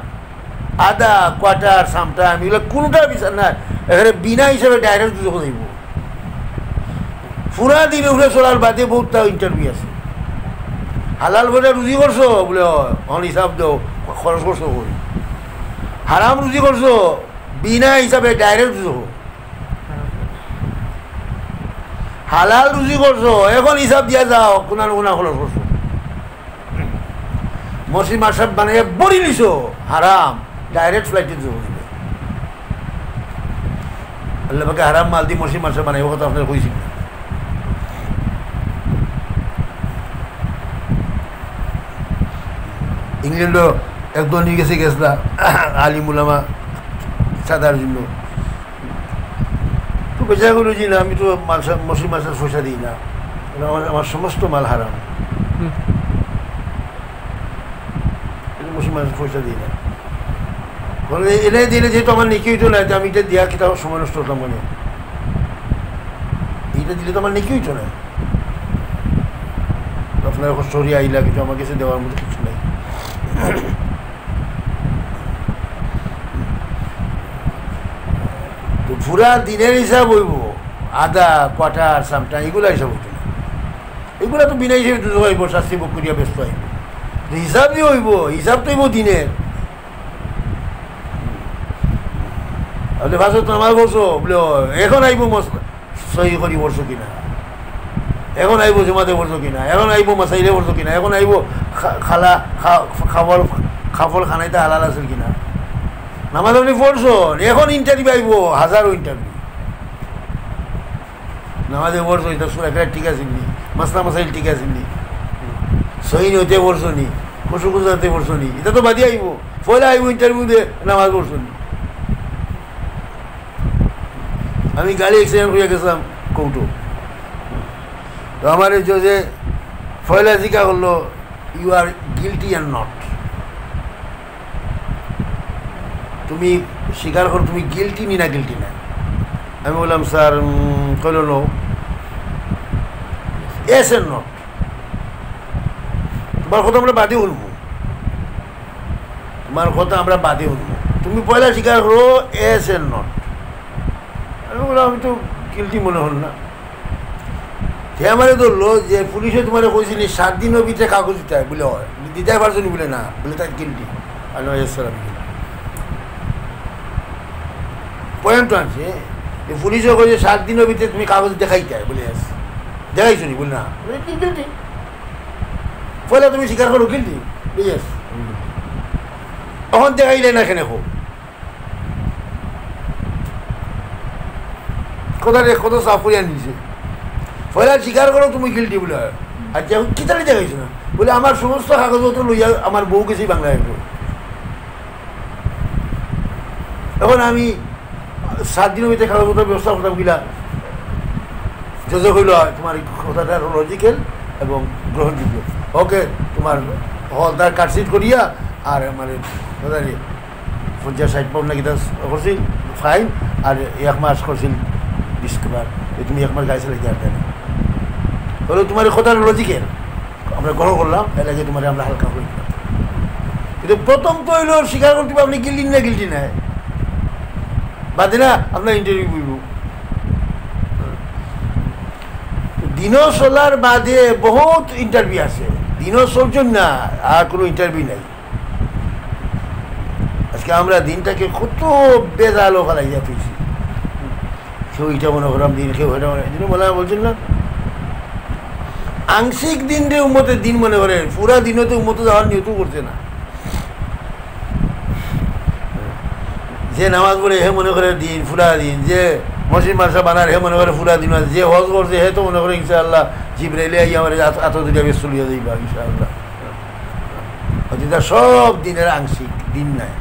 আদা কোয়ার্টার সামটাইম এগুলো কোনোটা বিচার নাই, এখানে বিনা হিসাবে ডাইরেক্ট যখন হইব। পুরা দিনে উঠে চলার বাদে বহুতটা ইন্টারভিউ আছে। হালাল বলে রুজি করছো বলে অন হিসাব দেও খরচ করছো কই, হারাম রুজি করছো বিনা হিসাবে ডাইরেক্ট যুজ। হালাল রুজি করছো এখন হিসাব দিয়া যাও কোনা কোনা খরচ করছো। মসজিদ মাসাব বানিয়ে বড়ি নিছো হারাম ডাইরেক্ট ফ্লাইটে যুজ। আল্লাহ পাকে হারাম মাল দিয়ে মসজিদ মাসাব বানাই কথা আপনার কইছি না। ইংল্যান্ডও একদম নিয়ে গেছে গেছলা আলিম উলামা সাদার জন্য, পয়সাগুলো জি না, আমি তো মসজিদ মাসের পয়সা দিই না, আমার সমস্ত মাল হারাম, মসজিদ মাসের পয়সা দিই না। এটাই দিলে যেহেতু আমার নেকি হইতো না, আমি এটা দেওয়া খেতে সময় নষ্ট হতাম, মানে এইটা দিলে তো আমার নেকি হইতো না। আপনার সরি আইলা কিছু আমার কাছে দেওয়ার মতো কিছু নাই। তো পুরা দিনের হিসাব হইব, আদা কোয়ার্টার সামটা এগুলো হিসাব হইতো না, এগুলো তো বিনা হিসাবে দুটো হইব, শাস্তি ভোগ করিয়া ব্যস্ত হইব। হিসাব দিয়ে হইব, হিসাব তো হইব দিনের। আপনি ভাষা তো আমার বলছো বলে এখন আইব সহি করি বলছো কিনা, এখন আইব জমাতে পড়ছো কিনা, এখন আইব মাসাইলে পড়ছো কিনা, এখন আইব খালা খাফল খানাইতে হালাল আছিল কিনা, নামাজ আপনি পড়ছো, এখন ইন্টারভিউ আইব, হাজারো ইন্টারভিউ। নামাজে পড়ছো, এটা সুরা একটা ঠিক আছে নি, মাসলা মাসাইল ঠিক আছে নি, সহি হইতে পড়ছো নি, খুশু খুশাতে পড়ছো নি, এটা তো বাদি আইব। পয়লা আইব ইন্টারভিউ দিয়ে নামাজ পড়ছো নি। আমি গাড়ি অ্যাক্সিডেন্ট হয়ে গেছিলাম কৌটো, তো আমার এই যে ফয়লা জিজ্ঞা করলো, you are guilty and not, তুমি স্বীকার করো তুমি গিলটি নি না গিলটি না। আমি বললাম স্যার, কইল নো, এস এন্ড নট, তোমার কথা আমরা বাদে শুনবো, তোমার কথা আমরা বাদে শুনবো, তুমি পয়লা স্বীকার করো এস এন্ড নট। আমি বললাম আমি তো গিলটি মনে হল না। সে আমারে ধরলো যে পুলিশে তোমার কইছিলি 7 দিনের ভিতরে কাগজ দিতে হয়, বলে হয় দিতে পারছো নি, বলে না, বলে তার গিলটি। আমি স্যার আমি পয়েন্ট আনছে, পুলিশে কইছে 7 দিনের ভিতরে তুমি কাগজ দেখাইতে হয়, বলে দেখাইছো নি, বলে না, গিলটি। পয়লা তুমি স্বীকার করো গিলটি, বুঝেছ, তখন দেখাইলে না কেন হোক কত সাফ করিয়া নিছে। পয়লা স্বীকার করো তুমি গিলটি বলে, আচ্ছা কি তাহলে দেখাইছো না, বলে আমার সমস্ত কাগজপত্র লইয়া আমার বউ গেছি বাংলায়। এখন আমি 7 দিনের ভিতরে কাগজপত্র ব্যবস্থা করতাম কিনা, যত হইল তোমার কথাটা লজিক্যাল এবং গ্রহণযোগ্য, ওকে তোমার হলদার কাটশিট করিয়া আর মানে 50-60 পাউন্ড নাকি করছিল ফাইন, আর 1 মাস করছিল ডিসকাভার, তুমি 1 মাস গাড়ি চালাইতে আর দেয় না, হলো তোমার কথা লজিক্যাল, আমরা গ্রহণ করলাম, এর আগে তোমার আমরা হালকা করে দিলাম। কিন্তু প্রথম তো হইল স্বীকার করতে আপনি গিল্টি না গিল্টি নাই, বাদে না আপনার ইন্টারভিউ করব। দিনও চলার বাদে বহুত ইন্টারভিউ আছে, দিনও চলছেন না আর কোনো ইন্টারভিউ নাই। আজকে আমরা দিনটাকে কত বেজালো ফেলাইয়া পেয়েছি, কেউ এটা মনে করলাম দিন, কেউ এটা মনে বলা বলছেন না, আংশিক দিন রে উম্মতের দিন মনে করেন, পুরা দিনও তো উম্মত যাওয়ার নিয়ত করছে না। যে নামাজ পড়ে হে মনে করে দিন পুরা দিন, যে মসজিদ মাদ্রাসা বানার হে মনে করে পুরা দিন, যে হজ করছে হে তো মনে করে ইনশাআল্লাহ জিবরাইলে আই আমার এত দুটা বেশ চলিয়ে যাইবা ইনশাআল্লাহ। যেটা সব দিনের আংশিক দিন নাই,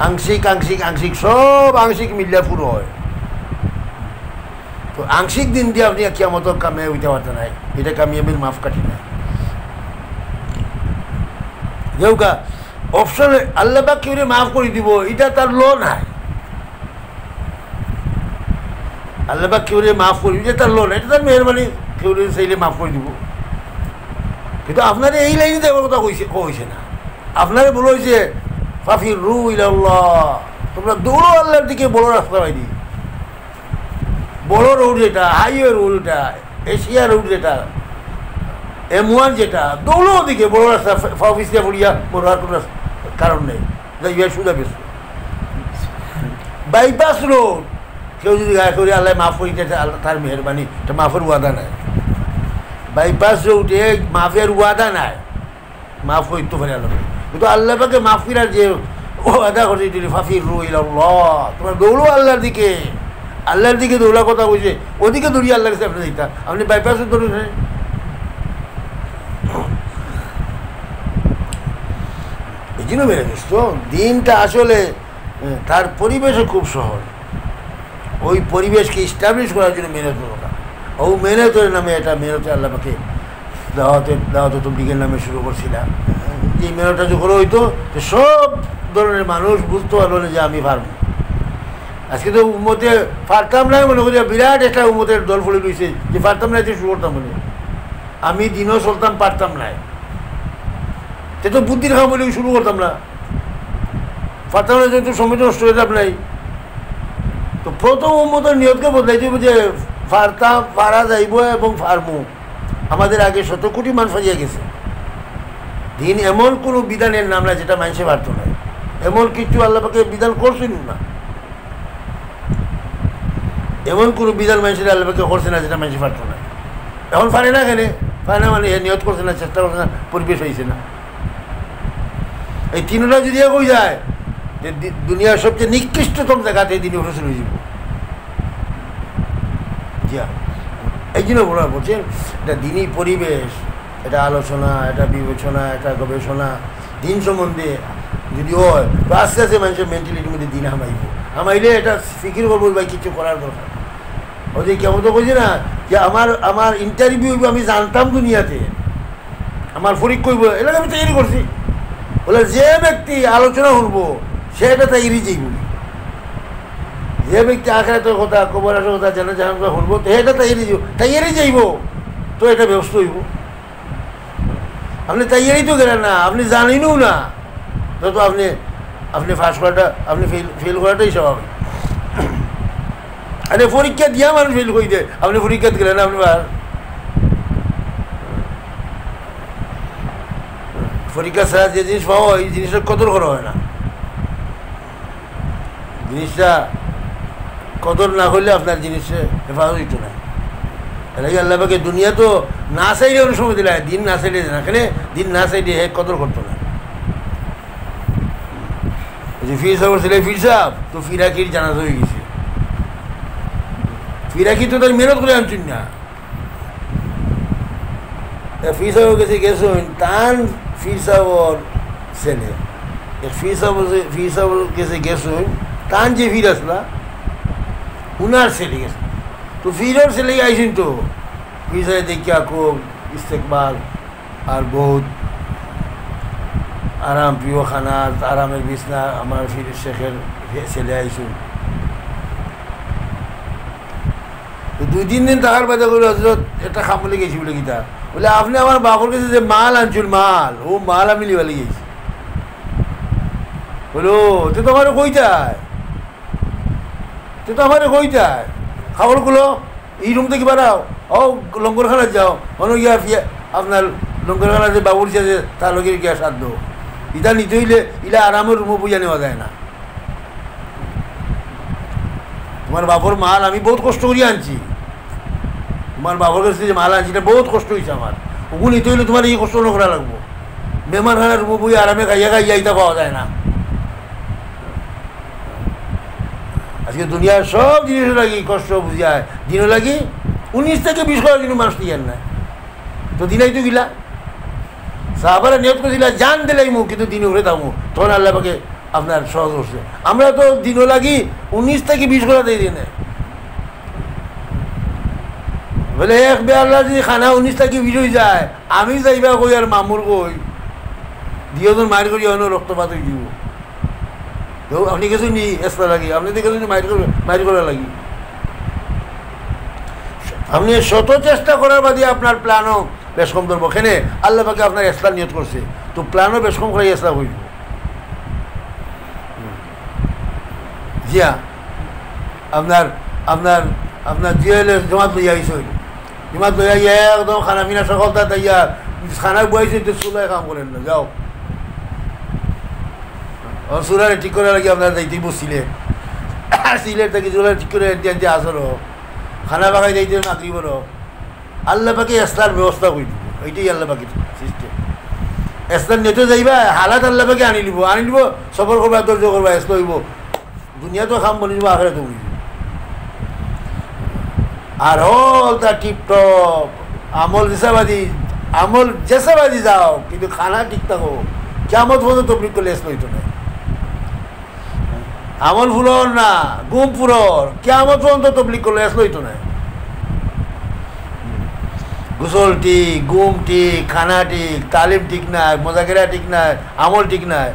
আংশিক আংশিক আংশিক সব আংশিক মিললে পুরো হয়। তো আংশিক দিন দিয়ে আপনি কিয়ামত কামে হইতে পারতেন নাই, এটা কামিয়াবির মাফ কাটি নাই। যেউকা অপশন আল্লাহ বা কেউ মাফ করে দিব, এটা তার ল নাই। আল্লাহ বা কেউ মাফ করি, এটা তার ল নাই, এটা তার মেহরবানি, কেউ চাইলে মাফ করে দিব। কিন্তু আপনার এই লাইনে দেওয়ার কথা কইছে না, আপনারে বলা হয়েছে ফাফিরু ইলাল্লাহ, তোমরা দৌড়ো আল্লাহর দিকে, বড় রাস্তা বাইদি, বড় রোড যেটা, হাইওয়ে রোড যেটা, এশিয়া রোড যেটা, M1 যেটা, দৌড়ো ওদিকে বড় রাস্তা, অফিসিয়া পড়িয়া বড় আর কোনো কারণ নেই, সুদা বেশ বাইপাস রোড, কেউ যদি গায়ে করে আল্লাহ মাফ করি আল্লাহ তার মেহরবানি, এটা মাফের ওয়াদা নাই। বাইপাস রোডে মাফের ওয়াদা নাই, মাফ করতে পারে আল্লাহ, কিন্তু আল্লাহ পাকে মাফ করার যে ওয়াদা করছে, ফাফিরু ইলাল্লাহ, তোমরা দৌড়ো আল্লাহর দিকে, আল্লাহর দিকে দৌড়ার কথা বলছে, ওদিকে দৌড়িয়ে আল্লাহর কাছে আপনি দিতা, আপনি বাইপাসে দৌড়ুন। এই জন্য মেরে গেছ, দিনটা আসলে তার পরিবেশও খুব সহজ, ওই পরিবেশকে ইস্টাবলিশ করার জন্য মেহনত দরকার। ও মেহনতের নামে এটা মেহনতে আল্লাহ পাকে দাওয়াতে তবলিগের নামে শুরু করছিলাম। এই মেহনতটা যখন হইতো যে সব ধরনের মানুষ বুঝতে পারলো না যে আমি পারব। আজকে তো উম্মতে পারতাম নাই মনে করি, বিরাট একটা উম্মতের দল ফলে রয়েছে যে পারতাম না যে শুরু করতাম বলে। আমি দিনও চলতাম, পারতাম না, সে তো বুদ্ধির খাওয়া বলে শুরু করতাম না, পারতাম না, যেহেতু সময় নষ্ট হয়ে যাব নাই। তো প্রথম উম্মতের নিয়তকে বদলাই দিব যে পারতাম, পারা যাইব এবং পারবো। আমাদের আগে 100 কোটি মানুষ হারিয়ে গেছে। দিন এমন কোনো বিধানের নাম না যেটা মানুষে পারত না, এমন কিছু আল্লাহ পাকে বিধান করছেন না, এমন কোনো বিধান মানুষের আল্লাহ পাকে করছে না যেটা মানুষে পারত না। এখন পারে না, কেন পারে না? মানে নিয়ত করছে না, চেষ্টা করছে না, পরিবেশ হয়েছে না। এই তিনটা যদি কই যায় যে দুনিয়ার সবচেয়ে নিকৃষ্টতম জায়গাতে দিন উঠে হয়ে যাব। এই জন্য বলা বলছেন এটা দিনই পরিবেশ, এটা আলোচনা, এটা বিবেচনা, এটা গবেষণা দিন সম্বন্ধে যদি হয় তো আস্তে আস্তে মানুষের মেন্টালিটির মধ্যে দিন হামাইলে এটা ফিকির করবো ভাই কিছু করার দরকার। ওই যে কেমন তো বলছি না যে আমার ইন্টারভিউ আমি জানতাম দুনিয়াতে, আমার পরীক্ষা হইব, এলাকা আমি তৈরি করছি। বলে যে ব্যক্তি আলোচনা করবো সে এটা তৈরি যাইব, যে ব্যক্তি আখেরাতের কথা, কবর আসার কথা, জানা জানার কথা শুনবো তো এটা তাইয়ারি যাইব, তো এটা ব্যস্ত হইব। আপনি তাইয়ারি তো গেলেন না, আপনি জানেনও না, তো আপনি ফার্স্ট করাটা, আপনি ফেল করাটাই স্বাভাবিক। আরে পরীক্ষা দিয়া মানুষ ফেল করে দেয়, আপনি পরীক্ষা গেলেন না, আপনি পরীক্ষা ছাড়া যে জিনিস পাওয়া হয় এই জিনিসটা কদর করা হয় না। জিনিসটা কদর না করলে আপনার জিনিসে হেফাজত হইতো না। এলাকি আল্লাহ পাকে দুনিয়া তো না চাইলে অনেক সময় দিলে, দিন না চাইলে না, এখানে দিন না চাইলে হে কদর করতো না। যে ফির সাহেব ছেলে ফির সাহেব তো ফিরাকির জানাজা হয়ে গেছে, ফিরাকি তো তার মেহনত করে আনছেন না। ফির সাহেব গেছে টান ফির সাহেবর ছেলে, ফির সাহেব গেছে গেছেন টান যে ফির আসলা উনার ছেলে গেছে, তো ফিরের ছেলে আইসেন তো ফির সাহেব দেখিয়া খুব ইস্তেকবাল আর বহুত আরাম, প্রিয় খানা, আরামের বিছনা, আমার ফির শেখের ছেলে আইসুন। তো 2-3 দিন থাকার বাদে করে হজরত একটা খামলে গেছি বলে গীতা বলে আপনি আমার বাপর কাছে যে মাল আনছুন, মাল ও মাল আমি লিবালে গেছি। বলো তো তোমার কই যায়, তো আমার কই যায় খাবারগুলো এই রুম থেকে বাড়াও, ও লঙ্গরখানা যাও, অন্য গিয়া আপনার লঙ্গরখানা যে বাবুর আছে তার লোকের গিয়া সাধ্য ইটা নিতে হইলে ইলা আরামের রুমও বুঝা নেওয়া যায় না। তোমার বাপর মাল আমি বহুত কষ্ট করিয়া আনছি, তোমার বাপর কাছে যে মাল আনছি এটা বহুত কষ্ট হয়েছে আমার, ওগু নিতে হইলে তোমার এই কষ্ট করা লাগবো। মেহমান খানার রুমও বুঝে আরামে খাইয়া ইটা পাওয়া যায় না। আজকে দুনিয়ার সব জিনিস লাগি কষ্ট বুঝিয়ায়, দিনও লাগি 19 থেকে 20 করার জন্য মানুষ দিয়ার নাই, তো দিনাই তো গিলা সাহাবারা নিয়ত করেছিল জান দিলাই মুখ কিন্তু দিন উঠে থাকবো, তখন আল্লাহ পাকে আপনার সহজ করছে। আমরা তো দিনও লাগি 19 থেকে 20 করা দিয়ে দিই না, বলে এক বে আল্লাহ যদি খানা 19 থেকে 20 হয়ে যায় আমি যাইবা কই আর মামুর কই দিয়েজন মায়ের করি অন্য রক্তপাত হয়ে দিব। তো আপনি কিছু নি এসরা লাগি, আপনি তো কিছু মায়ের করা লাগি। আপনি শত চেষ্টা করার বাদে আপনার প্ল্যানও বেশ কম ধরবো, এখানে আল্লাহ পাকে আপনার ইসলাম নিয়ত করছে তো প্ল্যানও বেশ কম করে ইসলাম হইব। জিয়া আপনার আপনার আপনার জিয়ালে জমাত লইয়া আইস, জমাত লইয়া গিয়ে একদম খানা পিনা সকলটা তাইয়া খানা বয়াইছে তো চুলায় কাম করেন না, যাও চুলারে ঠিক করে লাগি আপনার যাইতে বসছিলেন, সিলেট থেকে চুলারে ঠিক করে দিয়ে আসলো খানা পাকাই যাইতে নাকরি বলো। আল্লাহ পাকে এসলার ব্যবস্থা করে দিব, এইটাই আল্লাহ পাকে সিস্টেম। এসলার নেতে যাইবা হালাত আল্লাহ পাকে আনি দিব সফর করবা, ধৈর্য করবা, এসলো হইব, দুনিয়া তো খাম বলে দিব, আখেরা তো বুঝব। আর হল তা টিপটপ আমল জেসাবাদি যাও কিন্তু খানা ঠিক থাকো, কেমন পর্যন্ত তবলিগ করলে এসলো হইতো না। আমল ফুলর না গুম পুরর কেমন পর্যন্ত তবলিগ করলে আসলো হইতো না গোসল ঠিক গুম ঠিক খানা ঠিক তালিম ঠিক নাই মজাকেরা ঠিক নাই আমল ঠিক নাই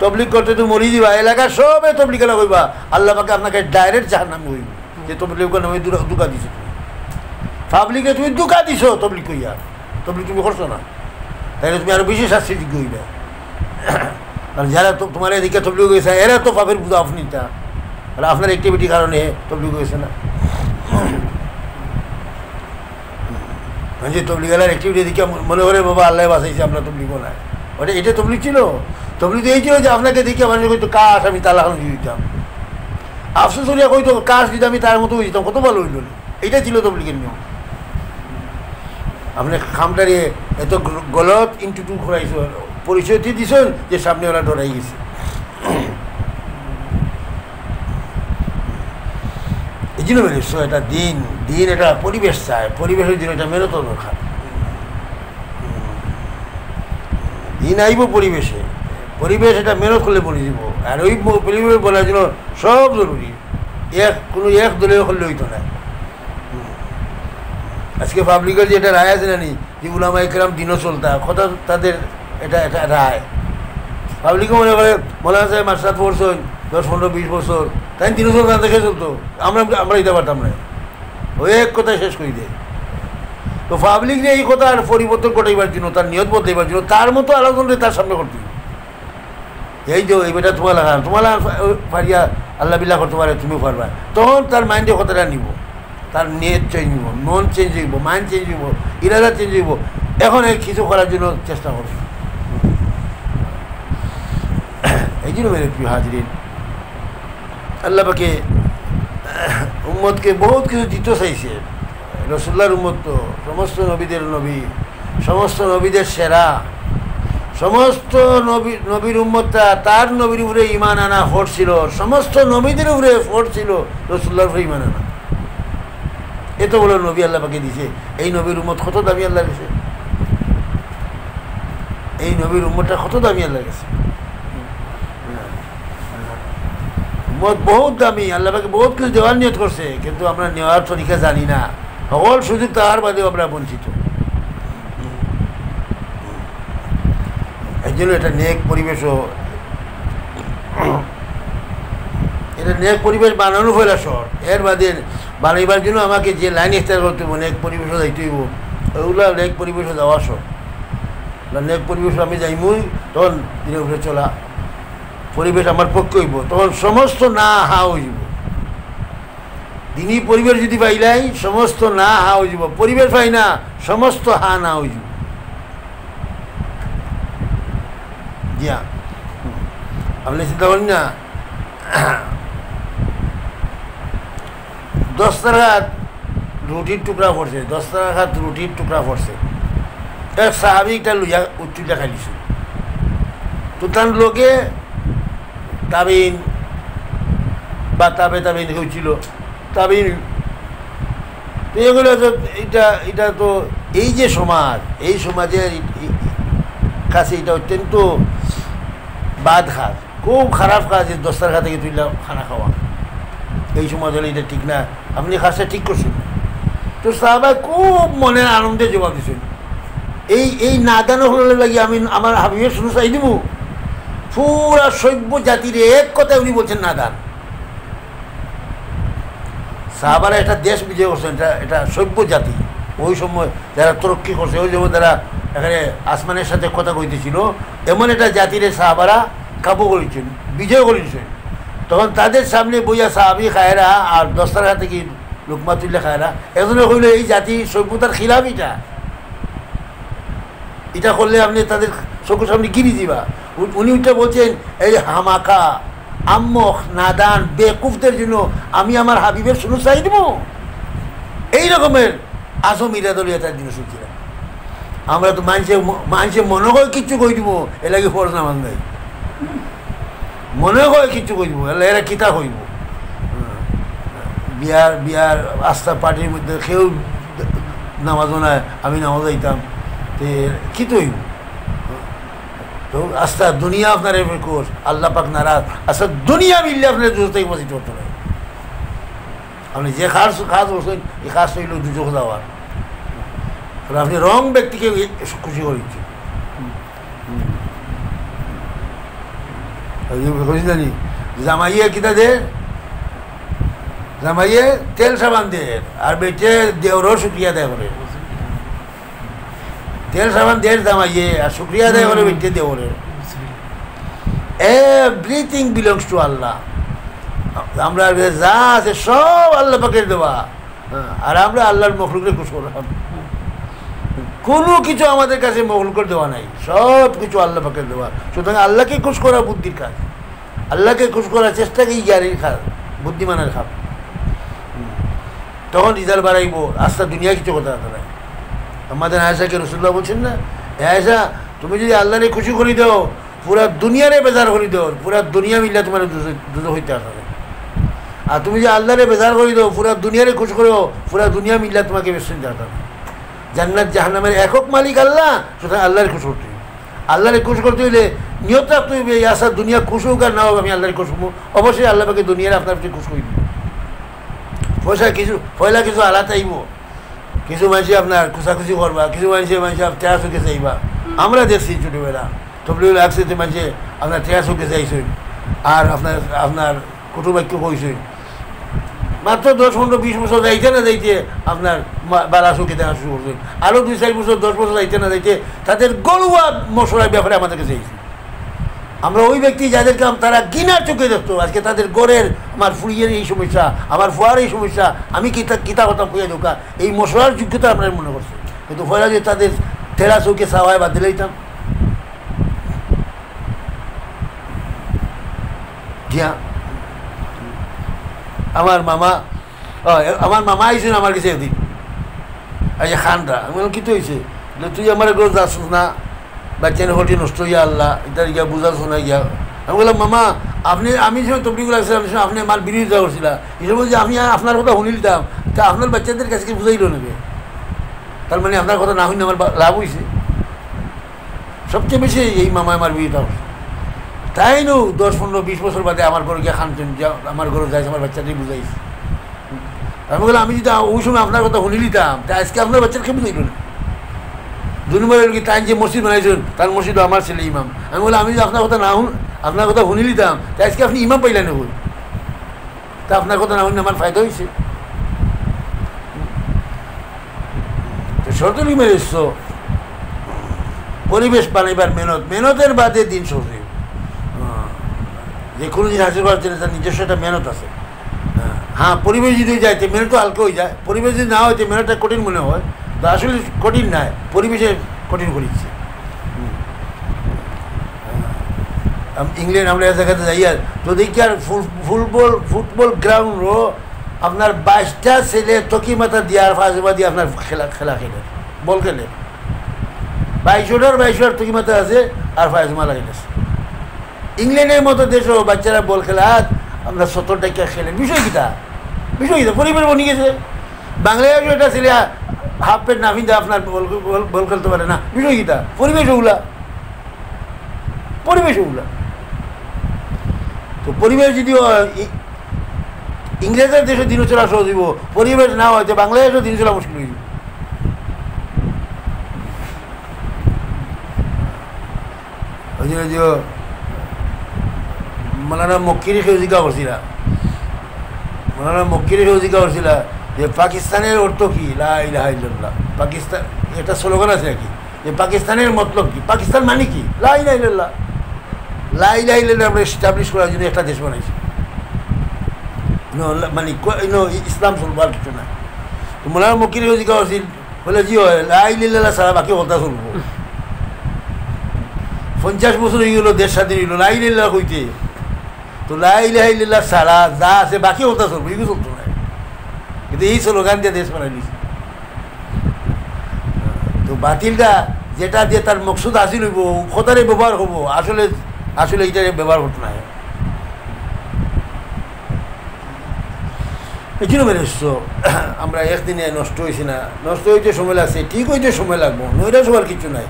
তবলিগ করতে তুমি মরি দিবা এলাকার সবে তবলিগ এলাকা হইবা আল্লাহ পাকে আপনাকে ডাইরেক্ট জাহান্নামে হইব যে তবলিগ নামে দুকা দিছো তুমি পাবলিকে তুমি দুকা দিছো তবলিগ কইয়া তবলিগ তুমি করছো না তাইলে তুমি আরো বেশি শাস্তি যোগ্য হইবে আর যারা তোমার এদিকে তবলিগ হয়েছে এরা তো পাপের বুঝা আপনি তা তাহলে আপনার অ্যাক্টিভিটির কারণে তবলিগ হয়েছে না যে তবলিগালার অ্যাক্টিভিটি দিকে মনে করে বাবা আল্লাহ বাসাইছে আমরা তবলিগ নাই ওটা এটা তবলিগ ছিল তবলিগ এই ছিল যে আপনাকে দেখে মানুষ কইতো কাশ আমি তালা দিয়ে দিতাম আফসোস হইয়া কইতো কাশ দিতে আমি তার মতো দিতাম কত ভালো হইল এইটা ছিল তবলিগের নিয়ম আপনি খামটারে এত গলত ইন্টুটু ঘুরাইছ পরিচয় দিয়ে দিছ যে সামনে ওরা ডরাই গেছে এই জন্য মেনে এটা দিন এটা পরিবেশ চায় পরিবেশের জন্য এটা মেরত দরকার দিন আইব পরিবেশ এটা মেরত করলে বলে দিব আর ওই পরিবেশ বলার জন্য সব জরুরি কোনো এক দলীয় করলে হইতো না আজকে পাবলিকের যে এটা রায় আছে না নি যে উলামা ইকরাম দিনও চলতা কথা তাদের এটা রায় পাবলিকও মনে করে মনে আছে মাস্টার পড়ছেন 10-15-20 বছর তাই 3 বছর না দেখে চলতো আমরা দিতে পারতাম না ওই এক কথায় শেষ করে দেয় তো পাবলিক যে এই কথা আর পরিবর্তন ঘটাইবার জন্য তার নিয়ত বদলাইবার জন্য তার মতো আলোচনা তার সামনে করতে এই যে এই বেটা তোমার পারিয়া আল্লাহ বিল্লাহ করতে পারে তুমি পারবা তখন তার মাইন্ডে কথাটা নিব তার নিয়ত চেঞ্জ হইব মন চেঞ্জ হইব মাইন্ড চেঞ্জ হইব ইরাদা চেঞ্জ হইব এখন এই কিছু করার জন্য চেষ্টা করবে এই জন্য মেরে প্রিয় হাজরিন আল্লাহ পাকে উম্মতকে বহুত কিছু দিতে চাইছে রসুল্লাহর উম্মত তো সমস্ত নবীদের নবী সমস্ত নবীদের সেরা সমস্ত নবীর উম্মতটা তার নবীর উপরে ইমান আনা ফোর্স ছিল সমস্ত নবীদের উপরে ফোর্স ছিল রসুল্লাহর উপরে ইমান আনা এত বড় নবী আল্লাহ পাকে দিছে এই নবীর উম্মত কত দামি আল্লাহ গেছে এই নবীর উম্মতটা কত দামি আল্লাহ গেছে বহুত দামি আল্লাহ পাকে বহুত কিছু দেওয়ার নিয়ত করছে কিন্তু আমরা নেওয়ার তরিকা জানি না সকল সুযোগ তাহার বাদেও আমরা বঞ্চিত এই জন্য এটা নেক পরিবেশও এটা নেক পরিবেশ বানানো ফেলা শহর এর বাদে বানাইবার জন্য আমাকে যে লাইন ইস্তার করতে হবে নেক পরিবেশও যাইতে হইব ওইগুলা নেক পরিবেশও যাওয়া শহর নেক পরিবেশ আমি যাইমই তখন দিনের উপরে চলা পরিবেশ আমার পক্ষে হইব তখন সমস্ত না হা হইব দিনই পরিবেশ যদি পাইলাই সমস্ত না হা হইব পরিবেশ পাই না সমস্ত হা না হইব জিয়া আপনি চিন্তা করেন না 10 টাকার রুটির টুকরা পড়ছে 10 টাকার রুটির টুকরা পড়ছে এক সাহাবিকটা লইয়া উচ্চটা খাইছে তো তার লোকে তাবিন বা তাবিন হয়েছিল তাবিন এগুলো তো এটা তো এই যে সমাজ এই সমাজের কাছে এটা অত্যন্ত বাদ খাস খুব খারাপ কাজ 10 টাকা থেকে তুইলা খানা খাওয়া এই সমাজ হলে এটা ঠিক না আপনি কাজটা ঠিক করছেন তো সাহাবাই খুব মনের আনন্দে জবাব দিচ্ছেন এই নাদানো হলে লাগি আমি আমার হাবিবের শুনে চাই দিব পুরা সভ্য জাতির এক কথায় উনি বলছেন নাদান সাহাবারা একটা দেশ বিজয় করছেন এটা সভ্য জাতি ওই সময় যারা তরক্কি করছে ওই সময় যারা এখানে আসমানের সাথে কথা কইতেছিল এমন একটা জাতির সাহাবারা কাবু করেছেন বিজয় করেছেন তখন তাদের সামনে বইয়া সাহাবি খায়রা আর 10 টাকা থেকে লোকমাতুল্লাহ খায়রা এজন্য হইল এই জাতি সভ্যতার খিলাফ এটা করলে আপনি তাদের চোখের সামনে গিরি দিবা উনি ওইটা বলছেন এই হামাকা আম্মক নাদান বেকুফদের জন্য আমি আমার হাবিবের শুনে চাই দেব এই রকমের আজম ইরাদলিয়াতার দিনে শুনছিলাম আমরা তো মানুষে মনে হয় কিচ্ছু কই দিব এ লাগে ফরজ নামাজ নাই মনে হয় কিচ্ছু কই দিব এরা কিতা হইব বিয়ার আস্থা পার্টির মধ্যে কেউ নামাজও নাই আমি নামাজ আইতাম তে কি তো হইব তো আস্তা দুনিয়া আপনার কোষ আল্লাহ পাক নারাজ আচ্ছা দুনিয়া মিললে আপনার দূর থেকে বসিত হতে পারে আপনি যে খাস বলছেন এই খাস হইল দুজক যাওয়ার আপনি রং ব্যক্তিকে খুশি করেছেন জানি জামাইয়ে কিতা দে জামাইয়ে তেল সাবান দে আর বেটে দেওরও শুক্রিয়া দেয় করে তেল সাবান দেয় জামাইয়ে আর শুক্রিয়া দেয় করে বেটে দেওরে এভরিথিং বিলংস টু আল্লাহ আমরা যা আছে সব আল্লাহ পাকের দেওয়া আর আমরা আল্লাহর মখলুকের খুশ করলাম কোনো কিছু আমাদের কাছে মখলুকের দেওয়া নাই সব কিছু আল্লাহ পাকের দেওয়া সুতরাং আল্লাহকে খুশ করা বুদ্ধির কাজ আল্লাহকে খুশ করার চেষ্টাকেই জ্ঞানের খাত বুদ্ধিমানের খাপ তখন রিজাল্ট বাড়াইব আস্তা দুনিয়া কিছু কথা নাই আমাদের আয়েশাকে রসুল্লাহ বলছেন না আয়েশা তুমি যদি আল্লাহরে খুশি করে দাও পুরা দুনিয়ারে বেজার করে দাও পুরা দুনিয়া মিললে তোমার দুজো হইতে আসবে আর তুমি যে আল্লাহরে বেজার করে দাও পুরা দুনিয়ারে খুশ করো পুরা দুনিয়া মিললে তোমাকে বেশি আসবে জান্নাত জাহান্নামের একক মালিক আল্লাহ সুতরাং আল্লাহরে খুশ করতে হইবে আল্লাহরে খুশ করতে হইলে নিয়ত রাখতে হইবে আসা দুনিয়া খুশ হোক আর না হোক আমি আল্লাহরে খুশ হবো অবশ্যই আল্লাহ পাকে দুনিয়ার আপনার প্রতি খুশ হইব পয়সা কিছু পয়লা কিছু আলাদা আইব কিছু মানুষে আপনার খুশাখুশি করবা কিছু মানুষে টেরা চোখে চাইবা আমরা দেখছি ছোটোবেলা তবলিগুলো একসাথে মানুষে আপনার টেরা চোখে চাইছেন আর আপনার কুটুবাক্য কইছেন মাত্র 10-15-20 বছর যাইতে না যাইতে আপনার বালা চোখে দেখা শুরু করছেন আরও 2-4 বছর 10 বছর যাইতে না যাইতে তাদের গলুয়া মশলার ব্যাপারে আমাদেরকে চাইছে আমরা ওই ব্যক্তি যাদেরকে তারা গিনার চোখে দেখতো আজকে তাদের গড়ের আমার ফুড়িয়ের এই সমস্যা আমার ফোয়ার এই সমস্যা আমি কিতা কথা ফুয়ে ঢোকা এই মশলার যোগ্যতা আপনার মনে করছে কিন্তু ফয়লা যে তাদের তেরা চৌকে চাওয়ায় বাদ দিলেইতাম আমার মামা আইসেন আমার কাছে একদিন আচ্ছা খানরা আমি বললাম কী হয়েছে তুই আমার এগুলো যাস না বাচ্চার হটি নষ্ট হইয়া আল্লাহ এটা গিয়া বুঝা শোনা গিয়া আমি বললাম মামা আমি যখন তবলিগুলো আসছিলাম আপনি আমার বিরোধিতা করছিলাম এই সময় যে আমি আপনার কথা শুনিলাম তা আপনার বাচ্চাদের কাছে কি বুঝাইল নেবে তার মানে আপনার কথা না শুনে আমার লাভ হয়েছে সবচেয়ে বেশি এই মামা আমার বিরোধিতা করছে তাই নো 10-15-20 বছর বাদে আমার ঘরে গিয়ে খানতেন আমার ঘরে যাইছে আমার বাচ্চাটাই বুঝাইছে আমি বললাম আমি যদি ওই সময় আপনার কথা শুনি নিতাম তা আজকে আপনার বাচ্চাকে বুঝাইল না 2 নম্বরের কি তাই যে মসজিদ বানাইছেন তার মসজিদও আমার ছেলে ইমাম আমি বললাম আমি যদি আপনার কথা না আপনার কথা শুনি নিতাম তা আজকে আপনি ইমাম পাইলেন না তা আপনার কথা না শুনে আমার ফায়দা হয়েছে তো শর্তলি মেরেছ পরিবেশ বানাইবার মেহনতের বাদে দিন সরছে যে কোনো জিনিস হাসিল করার জন্য তার নিজস্ব একটা মেহনত আছে হ্যাঁ পরিবেশ যদি যাইতে মেহনত হালকা হয়ে যায় পরিবেশ যদি না হইতে মেহনতটা কঠিন মনে হয় তো আসলে কঠিন নয় পরিবেশে কঠিন করিচ্ছে ইংল্যান্ড আমরা এক জায়গাতে যাই আর যদি কি আর ফুটবল গ্রাউন্ডও আপনার 22টা ছেলে তকি মাথা দিয়ে আর ফাঁসবা দিয়ে আপনার খেলা খেলে বল খেলে 22টার তকি মাথা আছে আর ফাঁসমা লাগাইতেছে ইংল্যান্ডের মতো দেশও বাচ্চারা বল খেলা আমরা 70টা খেলে বিষয় কিতা পরিবেশ বনি গেছে বাংলাদেশও এটা ছেলে হাফ প্যান্ট না ফিনতে আপনার বল খেলতে পারে না বিষয় কিতা পরিবেশ ওগুলা তো পরিবেশ যদি ইংরেজের দেশে দিন চলা সহজ হইব পরিবেশ না হয়তো বাংলাদেশও দিন চলা মুশকিল হইব ওই জন্য যে মৌলানা মক্কির জিজ্ঞা করছিলা যে পাকিস্তানের অর্থ কি লা ইলাহা ইল্লাল্লাহ পাকিস্তান একটা স্লোগান আছে নাকি যে পাকিস্তানের মতলব কি পাকিস্তান মানে কি লা ইলাহা ইল্লাল্লাহ আমরা এস্টাবলিশ করার জন্য একটা দেশ বানাইছি মানে ইসলাম চলবার কিছু না তো মৌলানা মক্কির জিজ্ঞা করছিল বলে জি হয় লা ইলাহা ইল্লাল্লাহ সারা বাকি কথা চলবো 50 বছর হয়ে গেল দেশ স্বাধীন হইল লা ইলাহা ইল্লাল্লাহ কইতে তো লা ইলাহা ইল্লাল্লাহ সারা যা আছে বাকি কথা চলবো এগুলো চলতো না কিন্তু এই স্লোগান দিয়ে দেশ বানাই দিয়েছে তো বাতিলটা যেটা দিয়ে তার মকসুদ হাসিল হইব কথারে ব্যবহার হবো আসলে এইটারে ব্যবহার হতো না এই জন্য বেরোচ্ছ আমরা একদিনে নষ্ট হয়েছি না নষ্ট হইতে সময় লাগছে ঠিক হইতে সময় লাগবো নইরা সবার কিছু নাই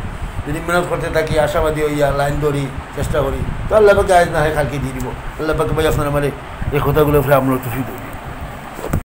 যদি মেহনত করতে থাকি আশাবাদী হইয়া লাইন ধরি চেষ্টা করি তো আল্লাহ পাকে আজ না হয় কালকে দিয়ে দিব আল্লাহ পাকে ভাই আপনার আমার এই কথাগুলো আমরা তো ফিরে